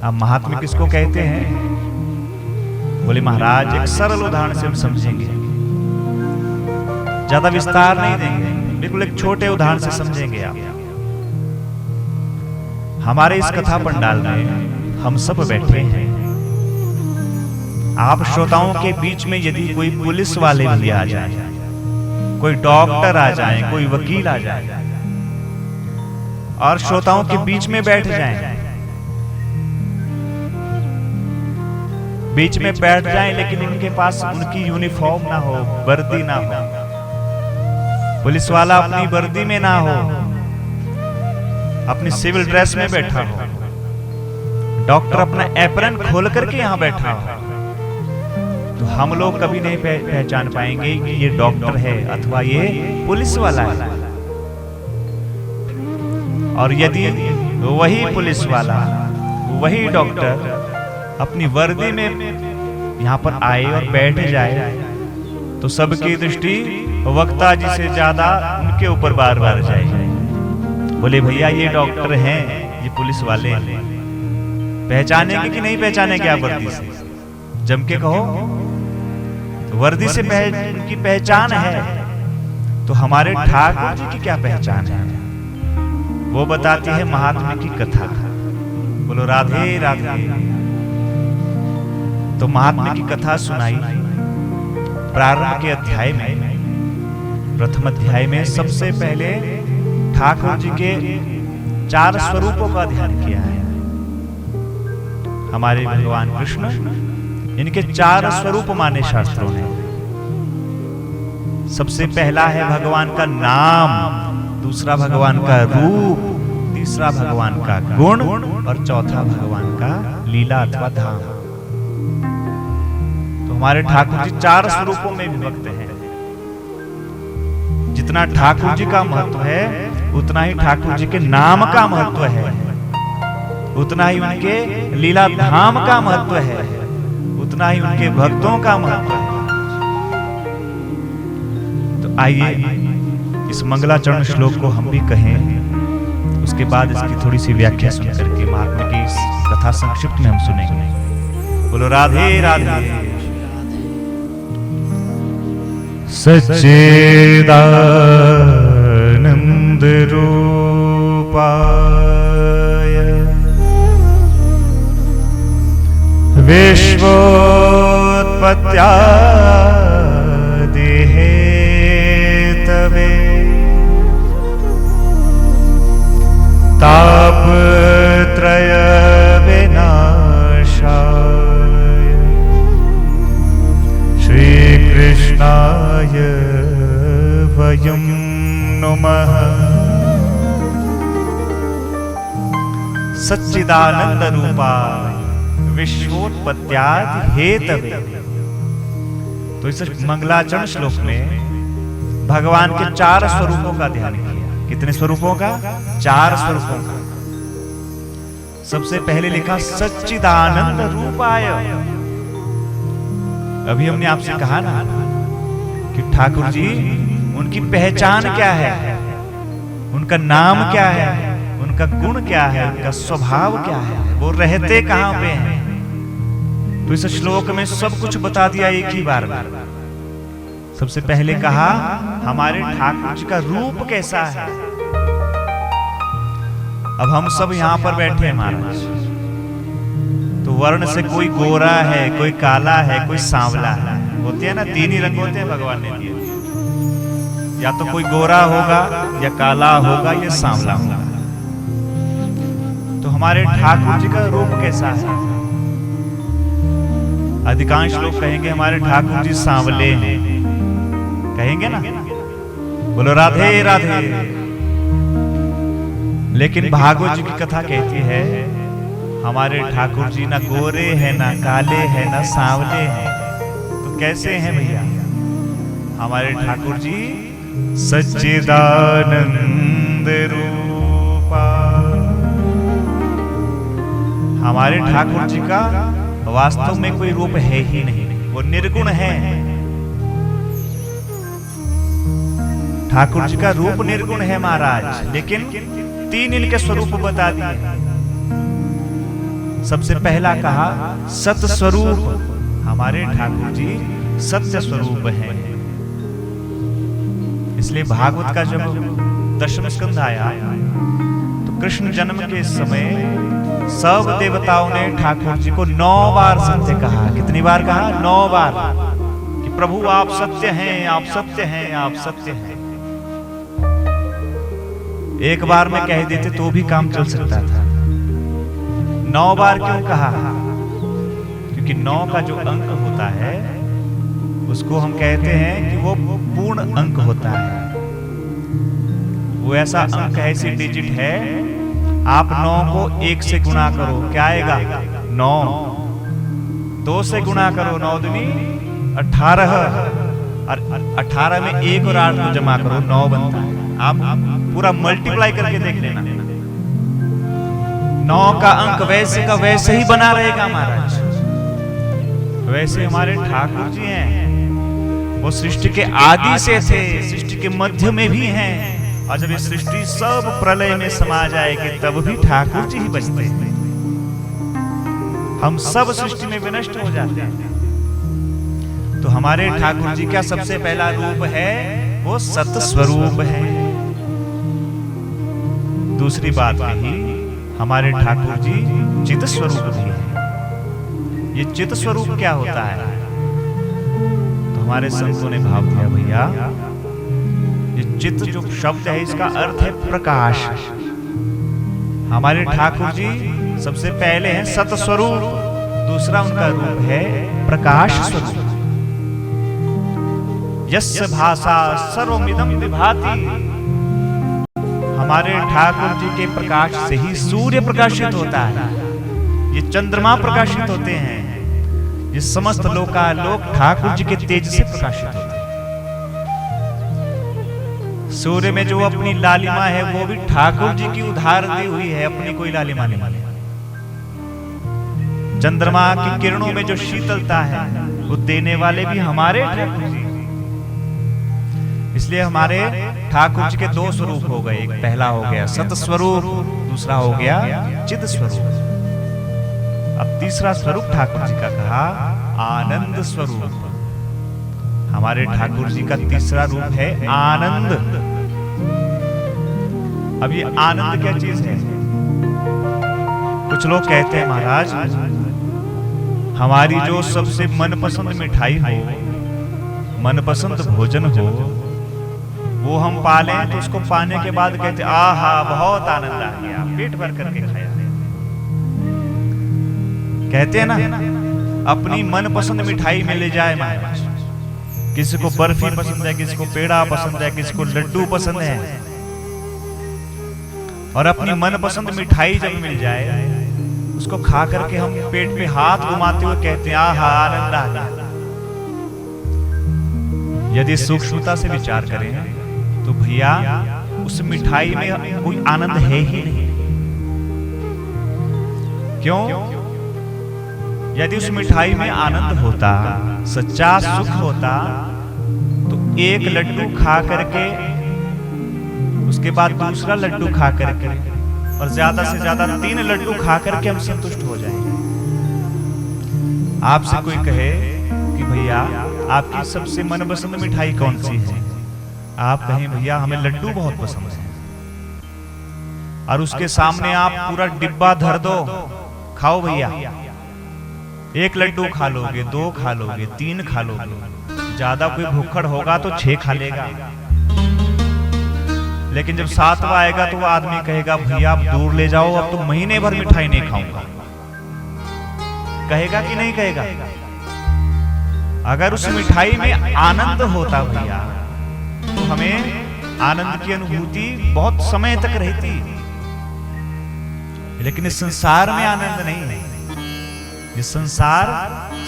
अब महात्म्य किसको कहते हैं? बोले महाराज एक सरल उदाहरण से हम समझेंगे, ज्यादा विस्तार नहीं देंगे, बिल्कुल एक छोटे उदाहरण से समझेंगे आप। हमारे इस कथा पंडाल में हम सब बैठे हैं। आप श्रोताओं के बीच में यदि कोई पुलिस वाले भी आ जाए, कोई डॉक्टर आ जाए, कोई वकील आ जाए और श्रोताओं के बीच में बैठ जाएं, बीच में बैठ जाएं, लेकिन उनके पास उनकी यूनिफॉर्म ना हो, वर्दी ना हो, पुलिस वाला अपनी वर्दी में ना हो, अपनी सिविल ड्रेस में बैठा हो, डॉक्टर अपना एप्रन खोल करके यहां बैठा हो, तो हम लोग कभी नहीं पहचान पाएंगे कि ये डॉक्टर है अथवा ये पुलिस वाला है। और यदि वही पुलिस वाला, वही डॉक्टर अपनी वर्दी में यहां पर आए और बैठ जाए, तो सबकी दृष्टि वक्ता जी से ज्यादा उनके ऊपर बार बार जाए। बोले भैया ये डॉक्टर हैं, ये पुलिस वाले हैं, पहचानेंगे कि नहीं पहचानेंगे आप वर्दी से? जम के कहो। तो वर्दी से उनकी पहचान है, तो हमारे ठाकुर जी की क्या पहचान है? वो बताती है महात्मा की कथा। बोलो राधे राधे। तो महात्मा की कथा सुनाई प्रारंभ के अध्याय में, प्रथम अध्याय में सबसे पहले ठाकुर जी के 4 स्वरूपों का ध्यान किया है। हमारे भगवान कृष्ण, इनके 4 स्वरूप माने शास्त्रों ने। सबसे पहला है भगवान का नाम, दूसरा भगवान का रूप, तीसरा भगवान का गुण और चौथा भगवान का लीला अथवा धाम। तो हमारे ठाकुर जी 4 स्वरूपों में विभक्त हैं। जितना ठाकुर जी का महत्व है, उतना ही ठाकुर जी के नाम का महत्व है, उतना ही उनके लीला धाम का महत्व है, उतना ही उनके भक्तों का महत्व है। तो आइए इस मंगलाचरण श्लोक को हम भी कहें, उसके बाद इसकी थोड़ी सी व्याख्या सुन करके महात्मा की इस कथा संक्षिप्त में हम सुनेंगे। बोलो राधे राधे। सच्चिदानंद रूपाय विश्वोत्पत्त्यादि हेतवे तापत्रय विनाशाय श्रीकृष्णाय वयं नमः। सच्चिदानंद रूपाय विश्वोत्पत्त्यादि हेतवे। तो इस मंगलाचरण श्लोक में भगवान के 4 स्वरूपों का ध्यान किया। कितने स्वरूपों का? 4 स्वरूपों का। सबसे पहले लिखा सच्चिदानंद रूपाय। अभी हमने आपसे कहा ना कि ठाकुर जी उनकी पहचान क्या है, उनका नाम क्या है, उनका गुण क्या है, उनका स्वभाव क्या है, वो रहते कहां पे हैं। तो इस श्लोक में सब कुछ बता दिया एक ही बार में। सबसे पहले कहा हमारे ठाकुर जी का रूप कैसा है। अब हम सब यहां पर बैठे हैं महाराज, तो वर्ण से कोई गोरा है, कोई काला है, कोई सांवला है। होते हैं ना, 3 ही रंग होते हैं भगवान ने दिए। या तो कोई गोरा होगा, या काला होगा, या सांवला होगा। तो हमारे ठाकुर जी का रूप कैसा है? अधिकांश लोग कहेंगे हमारे ठाकुर जी सांवले हैं, कहेंगे ना। बोलो राधे राधे। लेकिन भागवत जी की कथा कहती है हमारे ठाकुर जी ना गोरे हैं, ना काले हैं, ना सांवले हैं। तो कैसे हैं भैया? हमारे ठाकुर जी सच्चिदानंद रूपा। हमारे ठाकुर जी का वास्तव में कोई रूप है ही नहीं, वो निर्गुण है। ठाकुर जी का रूप निर्गुण है महाराज, लेकिन 3 इनके स्वरूप बता दिए। सबसे पहला कहा सत स्वरूप। हमारे ठाकुर जी सत्य स्वरूप हैं। इसलिए भागवत का जब 10वां स्कंध आया, तो कृष्ण जन्म के समय सब देवताओं ने ठाकुर जी को 9 बार सत्य कहा। कितनी बार कहा? 9 बार कि प्रभु आप सत्य हैं, आप सत्य हैं, आप सत्य हैं। एक बार में कह देते तो भी काम चल सकता था। 9 बार क्यों कहा? क्योंकि 9 का जो अंक होता है उसको हम कहते हैं कि वो पूर्ण अंक होता है। वो ऐसा अंक है, ऐसी डिजिट है, आप 9 को 1 से गुणा करो, क्या आएगा? 9। 2 से गुणा करो, 9 दूनी 18, और 18 में 1 और 8 को जमा करो, 9 बनता है। आप पूरा मल्टीप्लाई करके देख लेना। 9 का अंक वैसे का वैसे ही बना रहेगा महाराज। वैसे हमारे ठाकुर जी हैं, वो सृष्टि के आदि से थे, सृष्टि के मध्य में भी हैं, और जब ये सृष्टि सब प्रलय में समा जाएगी तब भी ठाकुर जी ही बचते हैं। हम सब सृष्टि में विनष्ट हो जाते हैं। तो हमारे ठाकुर जी का सबसे पहला रूप है वो सत स्वरूप है। दूसरी बात कही, हमारे ठाकुर जी चित स्वरूप भी है। ये चित स्वरूप क्या होता है? तो हमारे संतों ने भाव दिया, भैया ये चित जो शब्द है इसका अर्थ है प्रकाश। हमारे ठाकुर जी सबसे पहले हैं सत स्वरूप, दूसरा उनका रूप है प्रकाश स्वरूप। यस्य भाषा सर्वमिदं विभाति। हमारे ठाकुर जी के प्रकाश से ही सूर्य प्रकाशित होता है, ये चंद्रमा प्रकाशित होते हैं, ये समस्त लोकालोक ठाकुर जी के तेज से प्रकाशित होते हैं। सूर्य में जो अपनी लालिमा है वो भी ठाकुर जी की उधार दी हुई है, अपनी कोई लालिमा नहीं। चंद्रमा की किरणों में जो शीतलता है वो देने वाले भी हमारे ठाकुर जी। इसलिए हमारे ठाकुर जी के 2 स्वरूप हो गए, एक पहला हो गया सत स्वरूप, दूसरा हो गया चित स्वरूप। अब तीसरा स्वरूप ठाकुर जी का कहा आनंद स्वरूप। हमारे ठाकुर जी का तीसरा रूप है आनंद। अब ये आनंद क्या चीज है? कुछ लोग कहते हैं महाराज हमारी जो सबसे मनपसंद मिठाई हो, मनपसंद भोजन हो, वो हम पालें तो उसको पाने के बाद कहते आहा बहुत आनंद आ गया, पेट भर करके खाया। कहते हैं ना, अपनी मनपसंद मिठाई में ले जाए महाराज। किसी को बर्फी पसंद है, किसी को पेड़ा पसंद है, किसी को लड्डू पसंद है, और अपनी मनपसंद मिठाई जब मिल जाए उसको खा करके हम पेट पे हाथ घुमाते हुए कहते हैं आहा आनंद आ गया। यदि सूक्ष्मता से विचार करें तो भैया उस मिठाई में कोई आनंद है ही नहीं। क्यों? यदि उस मिठाई में आनंद होता, सच्चा सुख होता, तो एक लड्डू खा करके उसके बाद दूसरा लड्डू खा करके और ज्यादा से ज्यादा 3 लड्डू खा करके हम संतुष्ट हो जाएंगे। आपसे कोई कहे कि भैया आपकी सबसे मनपसंद मिठाई कौन सी है? आप कहें भैया हमें लड्डू बहुत पसंद है, और उसके सामने आप पूरा डिब्बा धर दो, खाओ भैया। 1 लड्डू खा लोगे, 2 खा लोगे, 3 खा लोगे, ज्यादा कोई भूखड़ होगा तो 6 खा लेगा। लेकिन जब 7वां आएगा तो वो आदमी कहेगा भैया आप दूर ले जाओ, अब तो महीने भर मिठाई नहीं खाऊंगा। कहेगा कि नहीं कहेगा? अगर उस मिठाई में आनंद होता भैया तो हमें आनंद की अनुभूति बहुत समय तक रहती। लेकिन इस संसार में आनंद नहीं है। ये संसार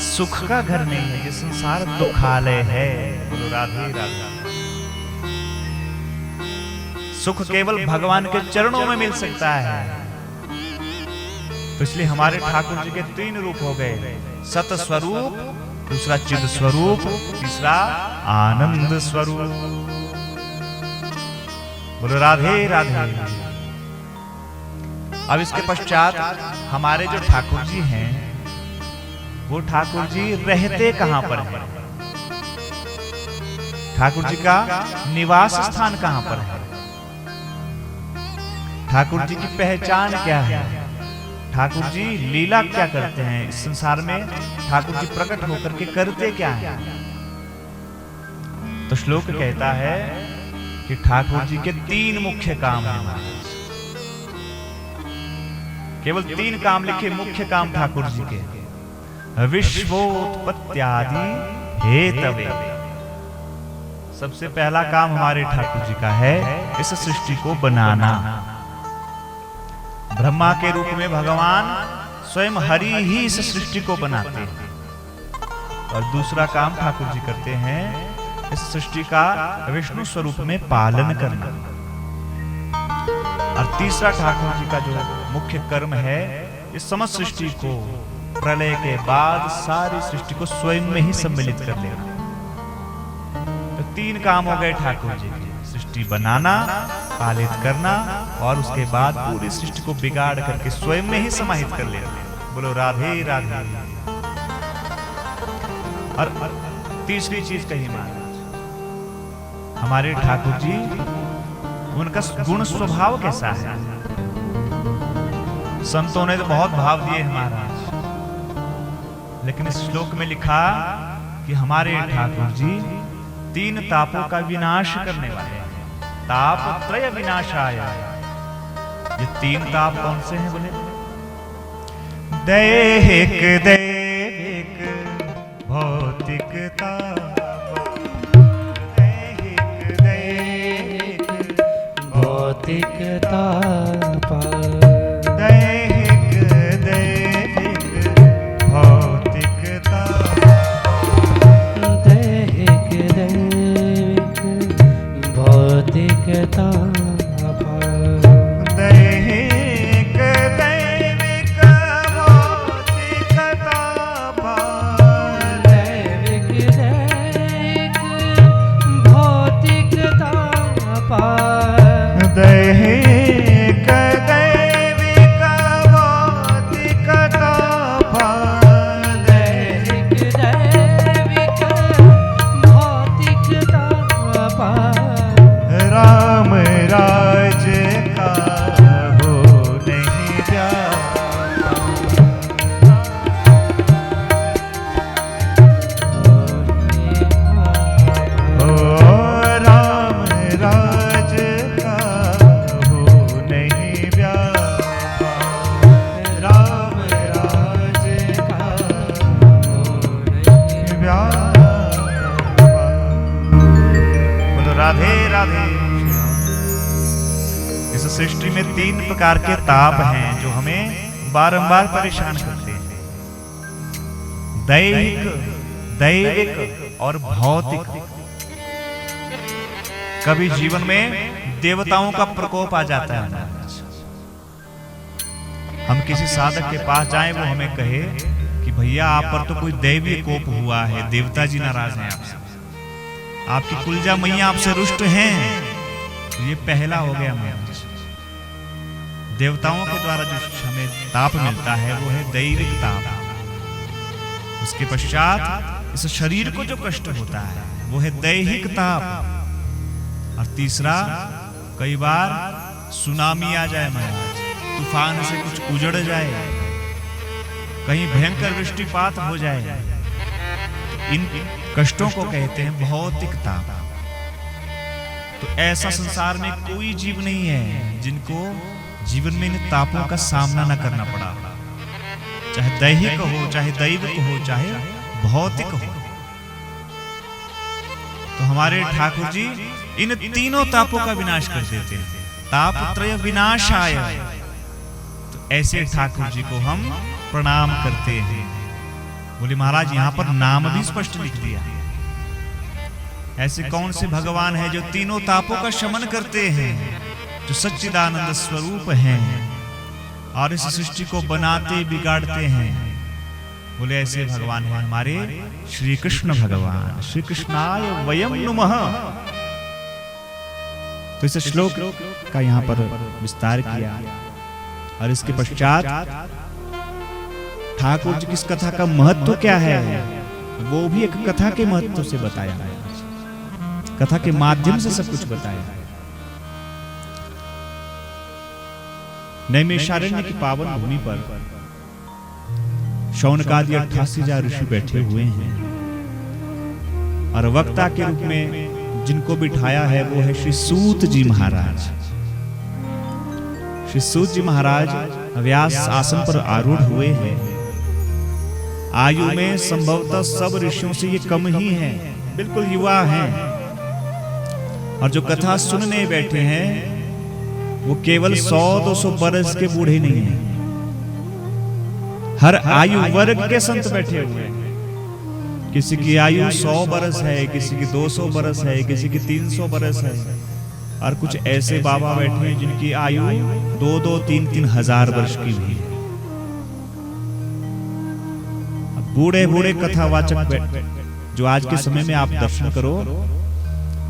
सुख का घर नहीं है, ये संसार दुखालय है। बोलो राधे राधे। सुख केवल भगवान के चरणों में मिल सकता है। तो इसलिए हमारे ठाकुर जी के 3 रूप हो गए, सत स्वरूप, दूसरा चिद स्वरूप, तीसरा आनंद स्वरूप। बोलो राधे राधे। अब इसके पश्चात हमारे जो ठाकुर जी हैं वो ठाकुर जी रहते कहां पर हैं? ठाकुर जी का निवास स्थान कहां पर है? ठाकुर जी की पहचान क्या है? ठाकुर जी लीला क्या करते हैं इस संसार में? ठाकुर जी प्रकट होकर के करते क्या हैं? तो श्लोक कहता है कि ठाकुर जी के 3 मुख्य काम हैं। केवल 3 काम लिखे, मुख्य काम ठाकुर जी के। विश्वोत्पत्त्यादि हेतवे। सबसे पहला काम हमारे ठाकुर जी का है इस सृष्टि को बनाना। ब्रह्मा के रूप में भगवान स्वयं हरि ही इस सृष्टि को बनाते हैं। और दूसरा काम ठाकुर जी करते हैं इस सृष्टि का विष्णु स्वरूप में पालन करना। और तीसरा ठाकुर जी का जो मुख्य कर्म है इस समस्त सृष्टि को प्रलय के बाद सारी सृष्टि को स्वयं में ही सम्मिलित कर लेना। तो तीन काम हो गए ठाकुर जी के, सृष्टि बनाना, पालित करना और उसके बाद पूरी सृष्टि को बिगाड़ करके स्वयं में ही समाहित कर लेना। बोलो राधे राधे। और तीसरी चीज कही महाराज, हमारे ठाकुर जी उनका गुण स्वभाव कैसा है। संतों ने तो बहुत भाव दिए महाराज, लेकिन इस श्लोक में लिखा कि हमारे ठाकुर जी तीन तापों का विनाश करने वाले हैं। ताप त्रय विनाशाय। ये तीन ताप कौन से हैं बोले? दैहिक दैविक भौतिक ताप। दैहिक दैविक भौतिक ताप। दैहिक दैविक भौतिक ताप। दैहिक दैविक भौतिक ताप। दैहिक दैविक भौतिक ताप। दैविक दैविक भौतिक ताप। दैहिक दैविक भौतिक ताप। दैहिक दैविक भौतिक ताप। राम राज का हो नहीं जाता। ओ राम राज का हो नहीं व्यापा। राम राज का हो नहीं व्यापा। बोलो राधे राधे। इस सृष्टि में तीन प्रकार के ताप हैं जो हमें बारंबार परेशान करते हैं। दैहिक, दैविक और भौतिक। कभी जीवन में देवताओं का प्रकोप आ जाता है। हम किसी साधक के पास जाएं, वो हमें कहे कि भैया आप पर तो कोई दैवीय कोप हुआ है, देवता जी नाराज हैं आपसे, आपकी कुलजा मैया आपसे रुष्ट हैं। तो ये पहला हो गया महाराज। देवताओं के द्वारा जो हमें ताप मिलता है वो है दैविक ताप। उसके पश्चात इस शरीर को जो कष्ट होता है वो है दैहिक ताप। और तीसरा, कई बार सुनामी आ जाए महाराज, तूफान से कुछ उजड़ जाए, कहीं भयंकर वृष्टिपात हो जाए, इन कष्टों को कहते हैं भौतिक ताप। तो ऐसा संसार में कोई जीव नहीं है जिनको जीवन में इन तापों का सामना न करना पड़ा, चाहे दैहिक हो, चाहे दैविक हो, चाहे भौतिक हो। तो हमारे ठाकुर जी इन तीनों तापों का विनाश कर देते हैं। ताप त्रय विनाशाय। तो ऐसे ठाकुर जी को हम प्रणाम करते हैं। बोले महाराज यहाँ पर नाम भी स्पष्ट लिख दिया। ऐसे कौन से भगवान है जो तीनों तापों का शमन करते हैं, जो सच्चिदानंद स्वरूप हैं और इस सृष्टि को बनाते बिगाड़ते हैं। बोले ऐसे भगवान हैं हमारे श्री कृष्ण भगवान। श्री कृष्णाय वयम नुमः। तो इस श्लोक का यहाँ पर विस्तार किया और इसके पश्चात ठाकुर जी की इस कथा का महत्व क्या है वो भी एक कथा के महत्व से बताया, कथा के माध्यम से सब कुछ बताया। नैमिषारण्य की पावन भूमि पर शौनकादि 88,000 ऋषि बैठे हुए हैं और वक्ता के रूप में जिनको बिठाया है वो है श्री सूत जी महाराज। श्री सूत जी महाराज व्यास आसन पर आरूढ़ हुए हैं। आयु में संभवतः सब ऋषियों से ये कम ही हैं, बिल्कुल युवा हैं। और जो कथा सुनने बैठे हैं वो केवल 100-200 बरस के बूढ़े नहीं हैं, हर आयु वर्ग के संत बैठे हुए हैं। किसी की आयु 100 बरस है, किसी की 200 बरस है, किसी की 300 बरस है, और कुछ ऐसे बाबा बैठे हैं जिनकी आयु 2-2, 3-3 हजार वर्ष की भी है। बूढ़े बूढ़े कथावाचक जो आज के समय में आप दर्शन करो,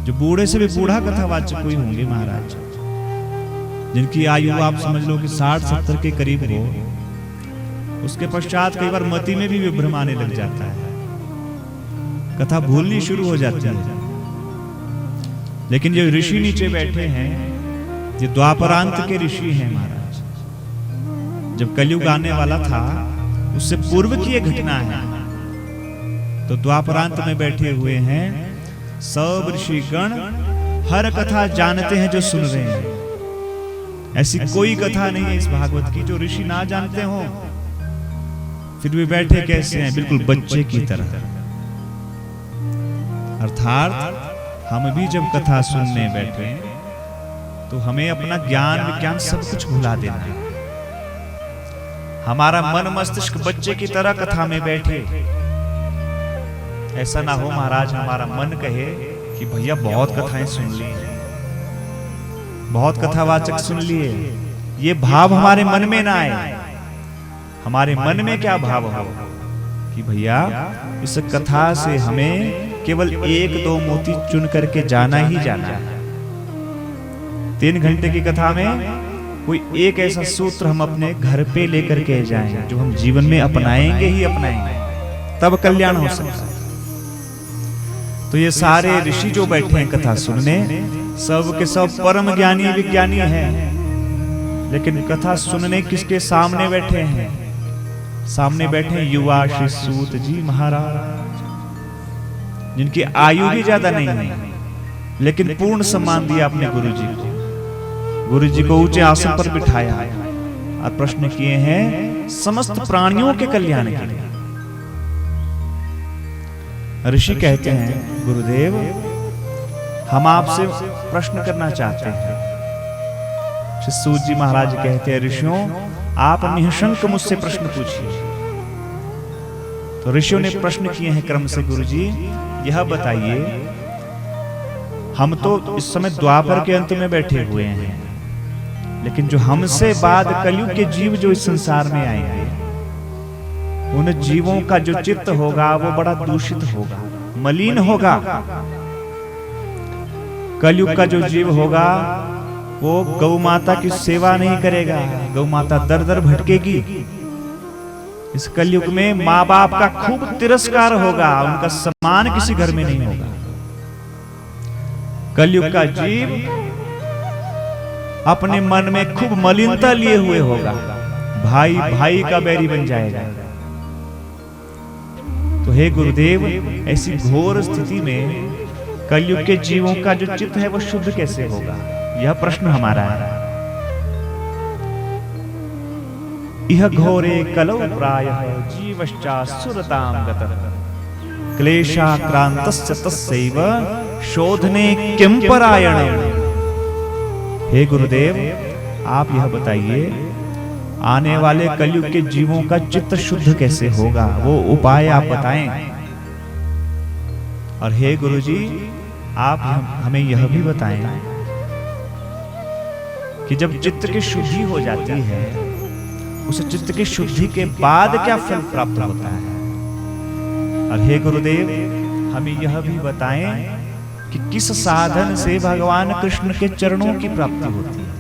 जो बूढ़े से भी बूढ़ा कथावाचक कोई होंगे महाराज, जिनकी आयु आप समझ लो कि 60-70 के करीब हो, उसके पश्चात कई बार मति में भी विभ्रम आने लग जाता है, कथा भूलनी शुरू हो जाती है। लेकिन जो ऋषि नीचे बैठे हैं, ये द्वापरांत के ऋषि हैं महाराज। जब कलयुग आने वाला था उससे पूर्व की ये घटना है। तो द्वापरांत में बैठे हुए हैं सब ऋषिगण, हर कथा जानते हैं जो सुन रहे हैं। ऐसी कोई कथा नहीं है इस भागवत की जो ऋषि ना जानते हो, फिर भी बैठे कैसे हैं, बिल्कुल बच्चे की तरह। अर्थात हम भी जब कथा सुनने बैठे तो हमें अपना ज्ञान विज्ञान सब कुछ भुला देना है। हमारा मन मस्तिष्क बच्चे की तरह कथा में बैठे। ऐसा ना हो महाराज हमारा मन कहे कि भैया बहुत कथाएं सुन ली, बहुत कथावाचक सुन लिए, ये भाव हमारे मन में ना आए। हमारे मन में क्या भाव हो कि भैया इस कथा से हमें केवल 1-2 मोती चुन करके जाना ही जाना है। 3 घंटे की कथा में कोई एक ऐसा सूत्र हम अपने घर पे लेकर के जाएं जो हम जीवन में अपनाएंगे ही अपनाएंगे, तब कल्याण हो सकता है। तो ये सारे ऋषि जो बैठे हैं कथा सुनने, सब के सब परम ज्ञानी विज्ञानी हैं, लेकिन कथा सुनने किसके सामने बैठे हैं? सामने बैठे युवा श्री सूत जी महाराज, जिनकी आयु भी ज्यादा नहीं है, लेकिन पूर्ण सम्मान दिया अपने गुरु जी को। गुरु जी को ऊंचे आसन पर बिठाया और प्रश्न किए हैं समस्त प्राणियों के कल्याण के लिए। ऋषि कहते हैं गुरुदेव हम आपसे प्रश्न करना चाहते हैं। श्री सूत जी महाराज कहते हैं ऋषियों आप निःशंक मुझसे प्रश्न पूछिए। तो ऋषियों ने प्रश्न किए हैं क्रम से, गुरु जी यह बताइए, हम तो इस समय द्वापर के अंत में बैठे हुए हैं, लेकिन जो हमसे बाद कलयुग के जीव जो इस संसार में आएंगे, उन जीवों का जो चित्त होगा वो बड़ा दूषित होगा, मलिन होगा। कलयुग का जो जीव होगा वो गौ माता की सेवा नहीं करेगा, गौ माता दर दर भटकेगी। इस कलयुग में माँ बाप का खूब तिरस्कार होगा, उनका सम्मान किसी घर में नहीं होगा। कलयुग का जीव अपने मन में खूब मलिनता लिए हुए होगा, भाई भाई का बैरी बन जाएगा। तो हे गुरुदेव ऐसी घोर स्थिति में कलयुग के जीवों का जो चित्त है वो शुद्ध कैसे होगा, यह प्रश्न हमारा है। यह घोरे कलौ प्रायः जीवश्चासुरतां गतः क्लेशाक्रांतस्य तस्यैव शोधने किं परायणम्। हे गुरुदेव आप यह बताइए आने वाले कलयुग के जीवों का चित्त शुद्ध कैसे होगा, वो उपाय आप बताएं। और हे गुरुजी आप हमें यह भी बताएं कि जब चित्त की शुद्धि हो जाती है, उस चित्त की शुद्धि के बाद क्या फल प्राप्त होता है। और हे गुरुदेव हमें यह भी बताएं कि किस साधन से भगवान कृष्ण के चरणों की प्राप्ति होती है।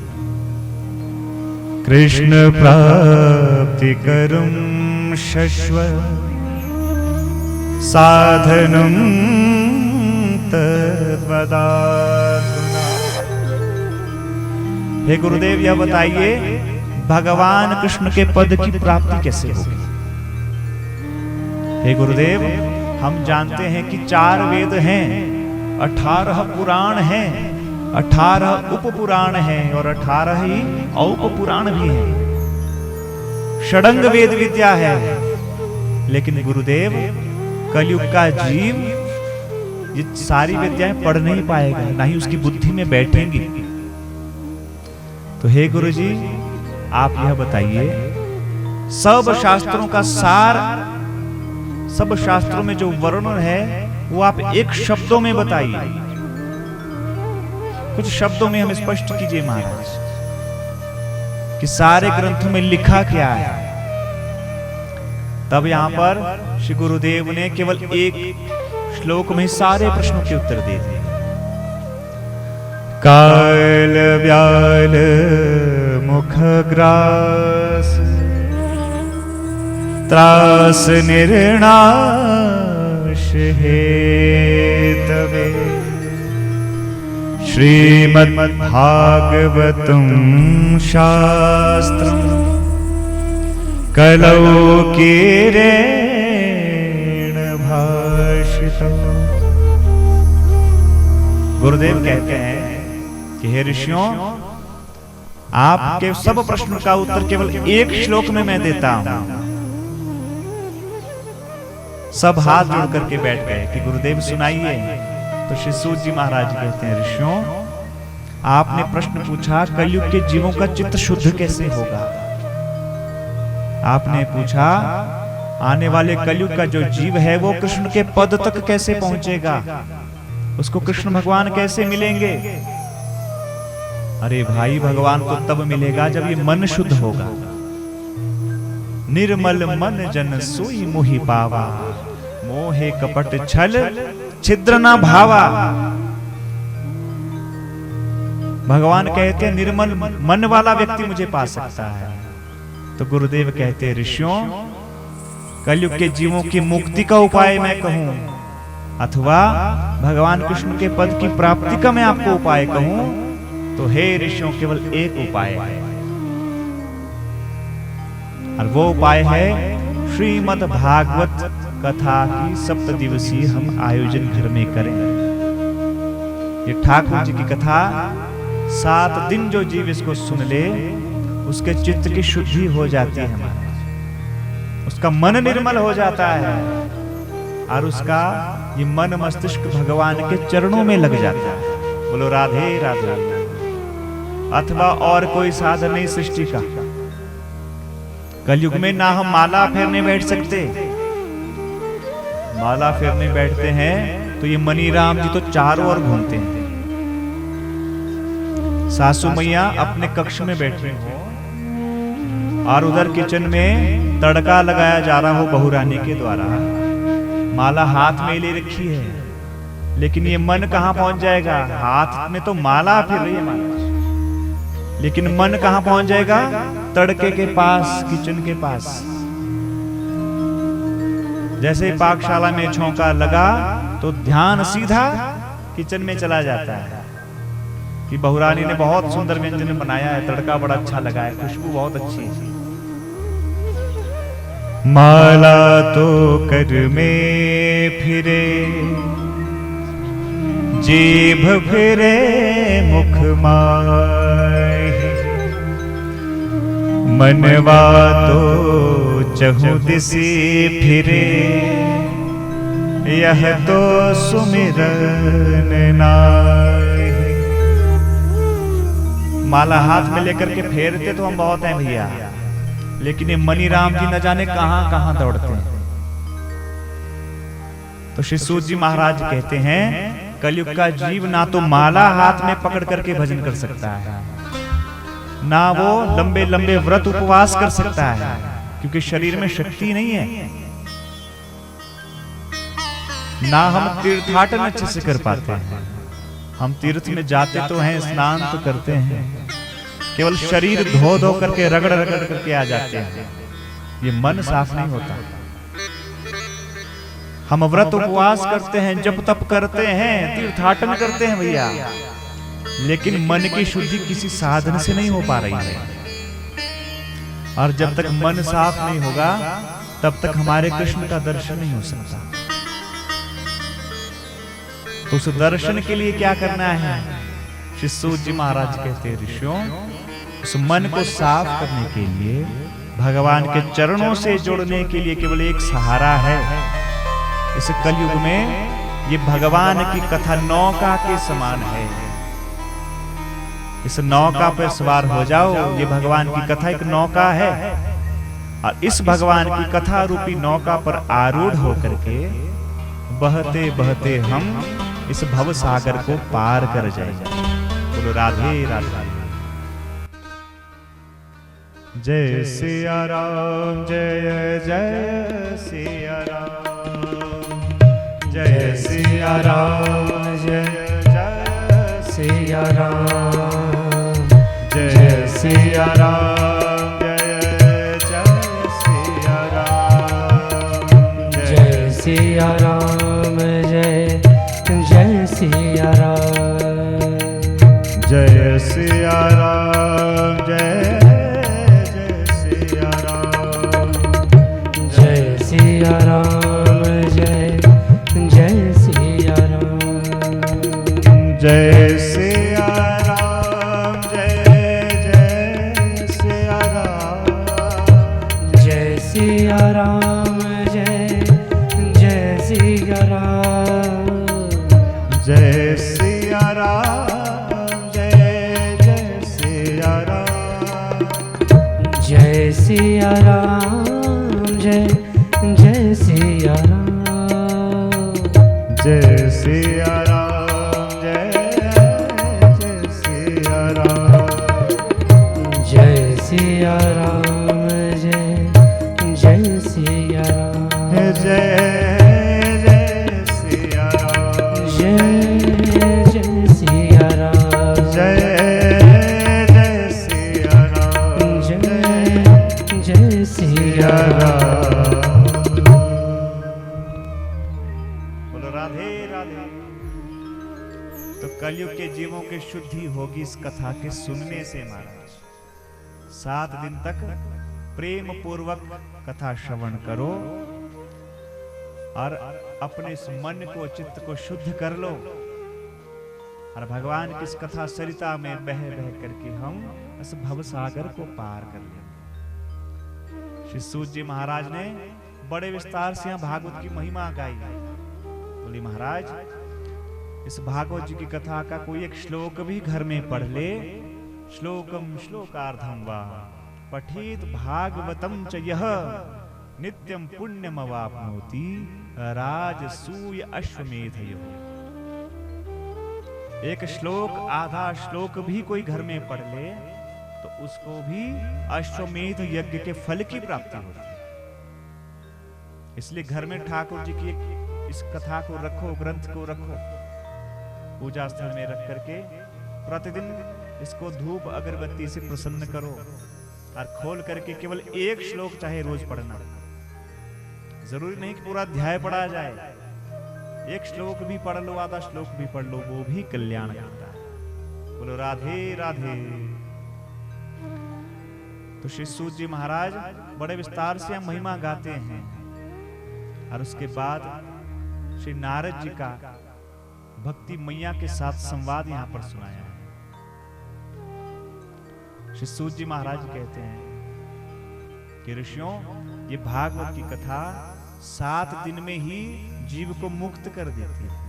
कृष्ण प्राप्ति करुं शश्वत साधनं तद्वदाधुना। हे गुरुदेव यह बताइए भगवान कृष्ण के पद की प्राप्ति कैसे होगी। हे गुरुदेव हम जानते हैं कि 4 वेद हैं, 18 पुराण हैं, 18 उप पुराण हैं और 18 ही औप पुराण भी हैं। षडंग वेद विद्या है, लेकिन गुरुदेव कलयुग का जीव ये सारी विद्याएं पढ़ नहीं पाएगा, ना ही उसकी बुद्धि में बैठेंगी। तो हे गुरु जी, आप यह बताइए, सब शास्त्रों का सार, सब शास्त्रों में जो वर्णन है वो आप एक शब्दों में बताइए, कुछ शब्दों में हम स्पष्ट कीजिए महाराज कि सारे ग्रंथों में लिखा क्या है। तब यहां पर श्री गुरुदेव ने केवल एक श्लोक में सारे प्रश्नों के उत्तर दे दिए। काल व्याल मुख ग्रास त्रास निर्नाश हेतवे श्रीमद्भागवतं शास्त्रम् कलौ कीरेण भाषितम्। गुरुदेव कहते हैं कि हे ऋषियों, आपके सब प्रश्नों का उत्तर केवल एक श्लोक में मैं देता हूं। सब हाथ जोड़ करके बैठ गए कि गुरुदेव सुनाइए। तो श्री सूत जी महाराज कहते हैं, ऋषियों, आपने प्रश्न पूछा कलयुग के जीवों का चित्त शुद्ध कैसे होगा। आपने पूछा आने वाले कलयुग का जो जीव है वो कृष्ण के पद तक कैसे पहुंचेगा, उसको कृष्ण भगवान कैसे मिलेंगे। अरे भाई, भगवान तो तब मिलेगा जब ये मन शुद्ध होगा। निर्मल मन जन सोई मोहि पावा, मोहे कपट छल छिद्र न भावा। भगवान कहते हैं निर्मल मन वाला व्यक्ति मुझे पा सकता है। तो गुरुदेव कहते हैं, ऋषियों, कलयुग के जीवों की मुक्ति का उपाय मैं कहूं अथवा भगवान कृष्ण के पद की प्राप्ति का मैं आपको उपाय कहूं, तो हे ऋषियों, केवल एक उपाय है, और वो उपाय है श्रीमद् भागवत कथा की 7 दिवसीय हम आयोजन घर में करें। ये ठाकुर जी की कथा 7 दिन जो जीव इसको सुन ले उसके चित्त की शुद्धि हो जाती है महाराज, उसका मन निर्मल हो जाता है और उसका ये मन मस्तिष्क भगवान के चरणों में लग जाता है। बोलो राधे राधे। अथवा और कोई साधन नहीं सृष्टि का। कलयुग में ना हम माला फेरने बैठ सकते, माला फेरने बैठते हैं तो ये मनी राम जी तो चारों ओर घूमते हैं। सासू मैया अपने कक्ष में बैठी हो और उधर किचन में तड़का लगाया जा रहा हो बहू रानी के द्वारा, माला हाथ में ले रखी है, लेकिन ये मन कहां पहुंच जाएगा। हाथ में तो माला फिर रही है महाराज, लेकिन मन कहां पहुंच जाएगा, तड़के के पास, किचन के पास। जैसे पाकशाला में छौंका लगा तो ध्यान सीधा किचन में चला जाता है कि बहुरानी ने बहुत सुंदर व्यंजन बनाया है, तड़का बड़ा अच्छा लगा है, खुशबू बहुत अच्छी है। माला तो कर में फिरे, जीभ फिरे मुख माहि, मनवा तो चहु दिसी फिरे, यह तो सुमिरन नाहि। माला हाथ में लेकर के फेरते तो हम बहुत हैं भैया, लेकिन ये मनी राम जी न जाने कहां कहां दौड़ते हैं। तो श्री सूत जी महाराज कहते हैं, कलयुग का जीव ना तो माला हाथ में पकड़ करके भजन कर सकता है, ना वो लंबे लंबे व्रत उपवास कर सकता है, क्योंकि शरीर में शक्ति नहीं है। ना हम तीर्थाटन अच्छे से कर पाते हैं। हम तीर्थ में जाते तो हैं, स्नान तो करते हैं, केवल शरीर धो धो करके रगड़ रगड़ करके आ जाते हैं। ये मन साफ नहीं होता। हम व्रत उपवास करते हैं, जप तप करते हैं, तीर्थाटन करते हैं भैया, लेकिन मन की शुद्धि किसी साधन से नहीं हो पा रही है। और जब तक मन साफ नहीं होगा तब तक हमारे कृष्ण का दर्शन नहीं हो सकता। तो उस दर्शन के लिए क्या करना है? श्री सूत जी महाराज कहते हैं, ऋषियों, उस मन को साफ करने के लिए भगवान के चरणों से जोड़ने के लिए केवल एक सहारा है। इस कलयुग में ये भगवान की कथा नौका के समान है। इस नौका पर सवार हो जाओ। ये भगवान की कथा एक नौका है और इस भगवान की कथा रूपी नौका पर आरूढ़ होकर के बहते बहते हम इस भव सागर को पार कर जाएंगे। बोलो राधे राधे। जय सिया राम जय जय सिया राम, जय सिया राम जय जय सिया राम, जय सिया राम जय जय सिया राम, जय सिया राम जय जय सिया राम, जय सिया राम जय सिया राम जय जय सिया राम, जय सिया राम जय जय सिया राम, जय सिया राम जय जय सिया राम, जय सिया राम जय जय सिया राम, जय सिया राम जय जय सिया राम, जय सिया राम जय जय सिया राम, जय सिया राम जय जय सिया राम, जय जय सिया राम, जय जय सिया राम, जय जय सिया राम, जय जय सिया राम। तो कलयुग के जीवों की शुद्धि होगी इस कथा के सुनने से महाराज। 7 दिन तक प्रेम पूर्वक कथा श्रवण करो और अपने इस मन को चित्त को शुद्ध कर लो और भगवान की इस कथा सरिता में बह बह करके हम इस भव सागर को पार कर लेंगे। श्री सूत जी महाराज ने बड़े विस्तार से यहाँ भागवत की महिमा गाई। बोली महाराज इस भागवत जी की कथा का कोई एक श्लोक भी घर में पढ़ ले, श्लोकम श्लोकार्धम वा पठेत भागवतम च यह नित्यम पुण्यमवाप्नोति राजसूय अश्वमेधयोः। एक श्लोक आधा श्लोक भी कोई घर में पढ़ ले तो उसको भी अश्वमेध यज्ञ के फल की प्राप्ति होती है। इसलिए घर में ठाकुर जी की इस कथा को रखो, ग्रंथ को रखो, पूजा स्थल में रख करके प्रतिदिन इसको धूप अगरबत्ती से प्रसन्न करो और खोल करके केवल एक श्लोक चाहे रोज पढ़ना। जरूरी नहीं कि पूरा अध्याय पढ़ा जाए, एक श्लोक भी पढ़ लो, आधा श्लोक भी पढ़ लो, वो भी कल्याण करता है। बोलो राधे राधे। तो श्री सूत जी महाराज बड़े विस्तार से हम महिमा गाते हैं और उसके बाद श्री नारद जी का भक्ति मैया के साथ संवाद यहां पर सुनाया है। श्री सूत जी महाराज कहते हैं कि ऋषियों ये भागवत की कथा 7 दिन में ही जीव को मुक्त कर देती है।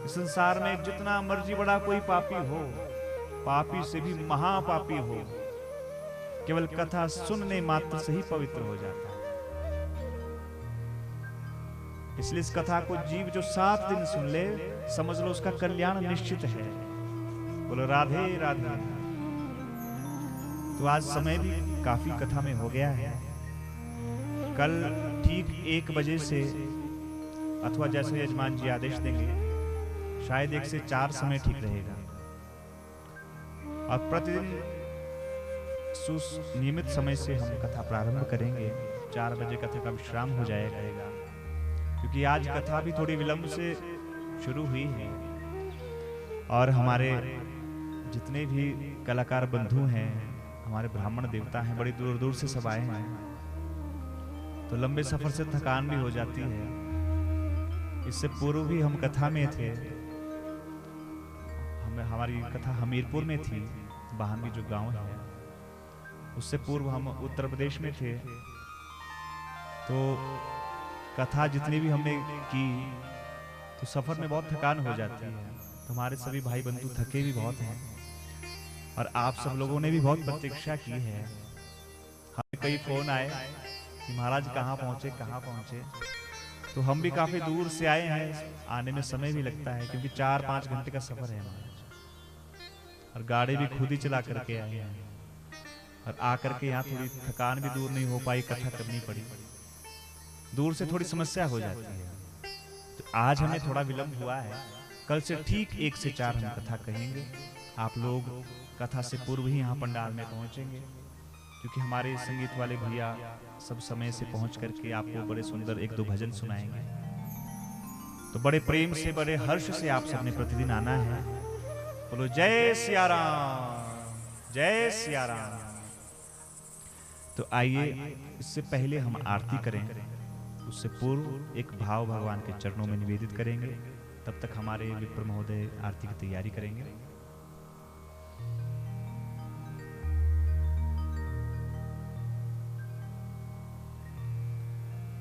इस संसार में जितना मर्जी बड़ा कोई पापी हो, पापी से भी महापापी हो, केवल कथा सुनने मात्र से ही पवित्र हो जाता है। इसलिए इस कथा को जीव जो 7 दिन सुन ले, समझ लो उसका कल्याण निश्चित है। बोलो राधे राधे। तो आज समय भी काफी कथा में हो गया है। कल ठीक 1 बजे से अथवा जैसे यजमान जी आदेश देंगे शायद 1 से 4 समय ठीक रहेगा। और प्रतिदिन नियमित समय से हम कथा प्रारंभ करेंगे। 4 बजे कथा का विश्राम हो जाएगा, क्योंकि आज कथा भी थोड़ी विलंब से शुरू हुई है और हमारे जितने भी कलाकार बंधु हैं, हमारे ब्राह्मण देवता हैं, बड़ी दूर दूर से सब आए हैं, तो लंबे सफर से थकान भी हो जाती है। इससे पूर्व भी हम कथा में थे, हमारी कथा हमीरपुर में थी, बहानवी जो गांव है, उससे पूर्व हम उत्तर प्रदेश में थे, तो कथा जितनी भी हमने की तो सफर में बहुत थकान हो जाती है। तुम्हारे सभी भाई बंधु थके भी बहुत हैं और आप सब लोगों ने भी बहुत प्रतीक्षा की है। हमें कई फोन आए कि महाराज कहाँ पहुंचे कहाँ पहुंचे, तो हम भी काफी दूर से आए हैं, आने में समय भी लगता है क्योंकि 4-5 घंटे का सफर है हमारा और गाड़ी भी खुद ही चला करके आए हैं और आकर के यहाँ थोड़ी थकान भी दूर नहीं हो पाई, कथा करनी पड़ी, दूर से थोड़ी समस्या हो जाती है। तो आज हमें थोड़ा विलंब हुआ है, कल से ठीक 1 से 4 हम कथा कहेंगे। आप लोग कथा से पूर्व ही यहाँ पंडाल में पहुंचेंगे क्योंकि हमारे संगीत वाले भैया सब समय से पहुंच करके आपको बड़े सुंदर 1-2 भजन सुनाएंगे। तो बड़े प्रेम से बड़े हर्ष से आप सबने प्रतिदिन आना है। बोलो जय सिया राम, जय सिया राम। तो आइए इससे पहले हम आरती करें, उससे पूर्व एक भाव भगवान के चरणों में निवेदित करेंगे। तब तक हमारे विप्र महोदय आरती की तैयारी करेंगे।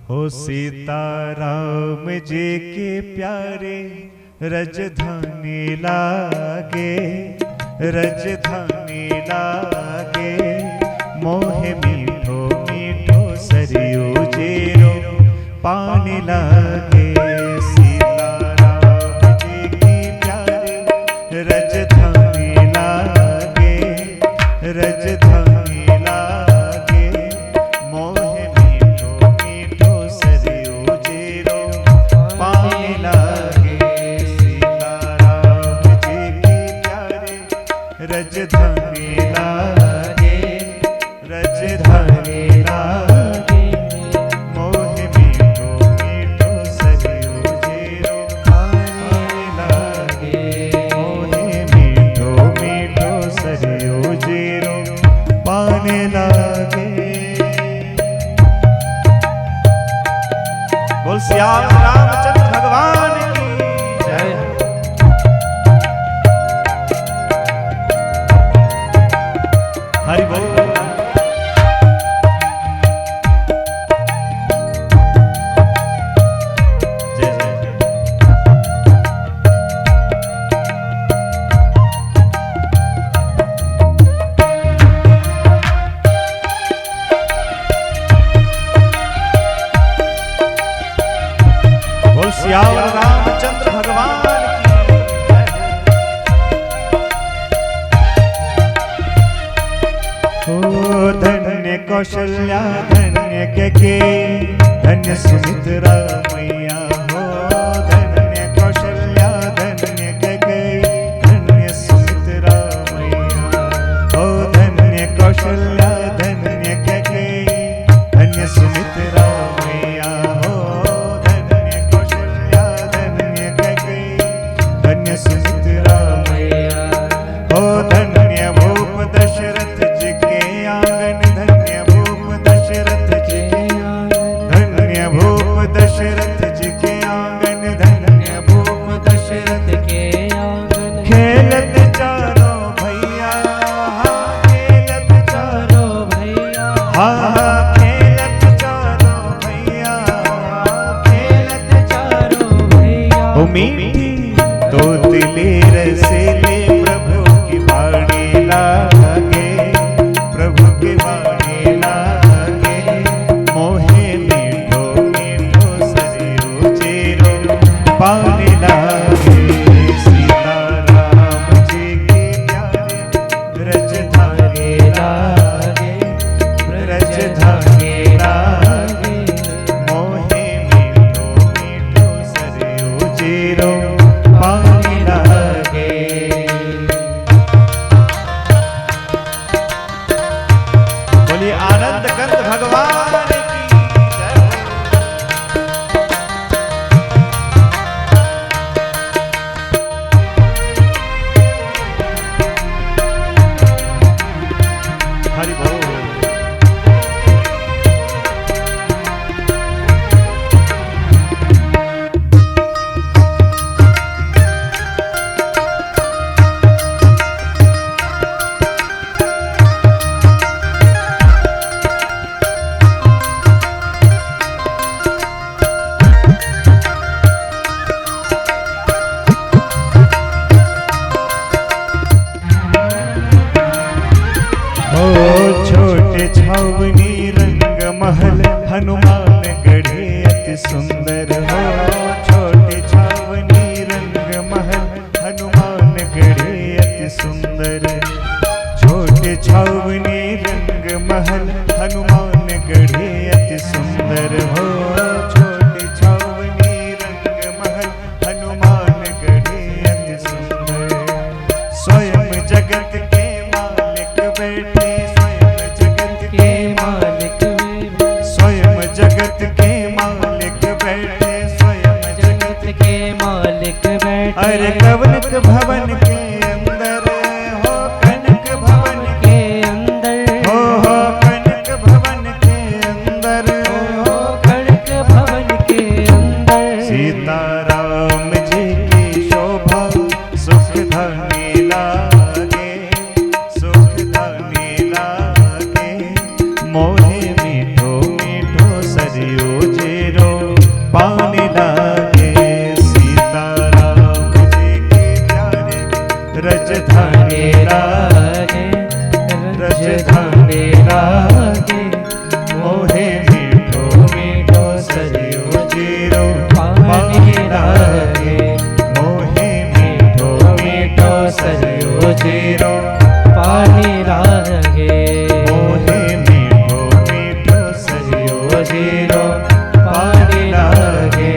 हो सीताराम जी के प्यारे रजधानी लागे, रजधानी लागे, मोहे मीठो मीठो सरियो जेरो पानी लागे। सीताराम जी की प्यारे रजधानी लागे, रजधानी लागे, मोहे मीठो मीठो सरियो जेरो पानी लागे। सीताराम जी की प्यारे रजधानी लागे, रजधानी लागे, मोहे मीठो मीठो सरियो जेरो पानी लागे, मोहे मीठो मीठो सरियो जेरो पानी लागे। बोल श्याम रामचंद्र भगवान की जय। हरि बोल। जय जय जय। बोल श्याम रामचंद्र भगवान की जय। ओ धन्य कौशल्या धन्य कैकेयी, धन्य सुमित्रा मैया हो। धन्य कौशल्या धन्य कैकेयी, धन्य सुमित्रा मैया हो। धन्य कौशल्या धन्य कैकेयी, धन्य सुमित्रा मैया हो। धन्य कौशल्या धन्य कैकेयी, धन्य सुमित्रा मैया हो। धन्य भूप दशरथ जी के आंगन, धन्य भूप दशरथ जी के आंगन, धन्य भूप दशरथ हो छोटे छावनी रंग महल हनुमान गढ़े अति सुंदर हो छोटे छावनी रंग महल हनुमान गढ़े अति सुंदर छोटे छावनी रंग महल हनुमान गढ़े अति सुंदर हो छोटे छावनी रंग महल हनुमान गढ़े अति सुंदर स्वयं जगत के मालिक बैठे स्वयं जगत के मालिक स्वयं जगत के मालिक बैठे स्वयं जगत के मालिक बैठे अरे कवनक भवन के अंदर हो कनक भवन के अंदर हो कनक भवन के अंदर हो कनक भवन के अंदर सीताराम जी की शोभा सुख धनी लागे सुख धनी लागे मोहे मीठो मीठो सरियो जेरो पानी लागे सीताराम जी के प्यारे रजधानी लागे रजधानी लागे मोहे मीठो मीठो सरियो जेरो पानी लागे मोहे मीठो मीठो सरियो जेरो पानी लागे मोहे मीठो मीठो सरियो जेरो पानी लागे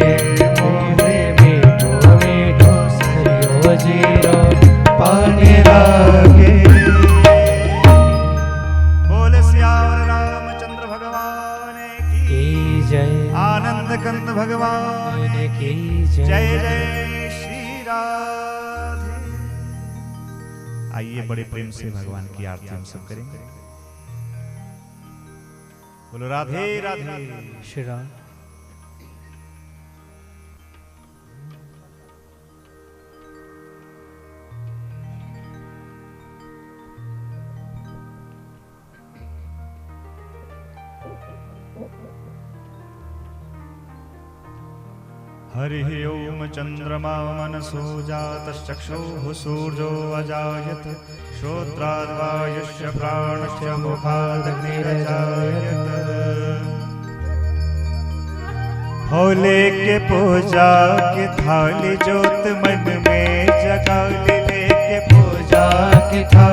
मोहे मीठो मीठो सरियो जेरो पानी लागे बोले सियावर रामचंद्र भगवान की जय आनंद कंद भगवान की जय जय श्री राधे। आइए बड़े प्रेम से भगवान की आरती हम सब करेंगे। बोलो राधे राधे। श्री राम। हरि ओम चंद्रमा मनसो जातश्चक्षुः सूर्यो अजायत श्रोत्राद्वायुष्य प्राणस्य मुखादग्निरजायत होले के पूजा के थाली ज्योत मन में जगा ले के पूजा के थाली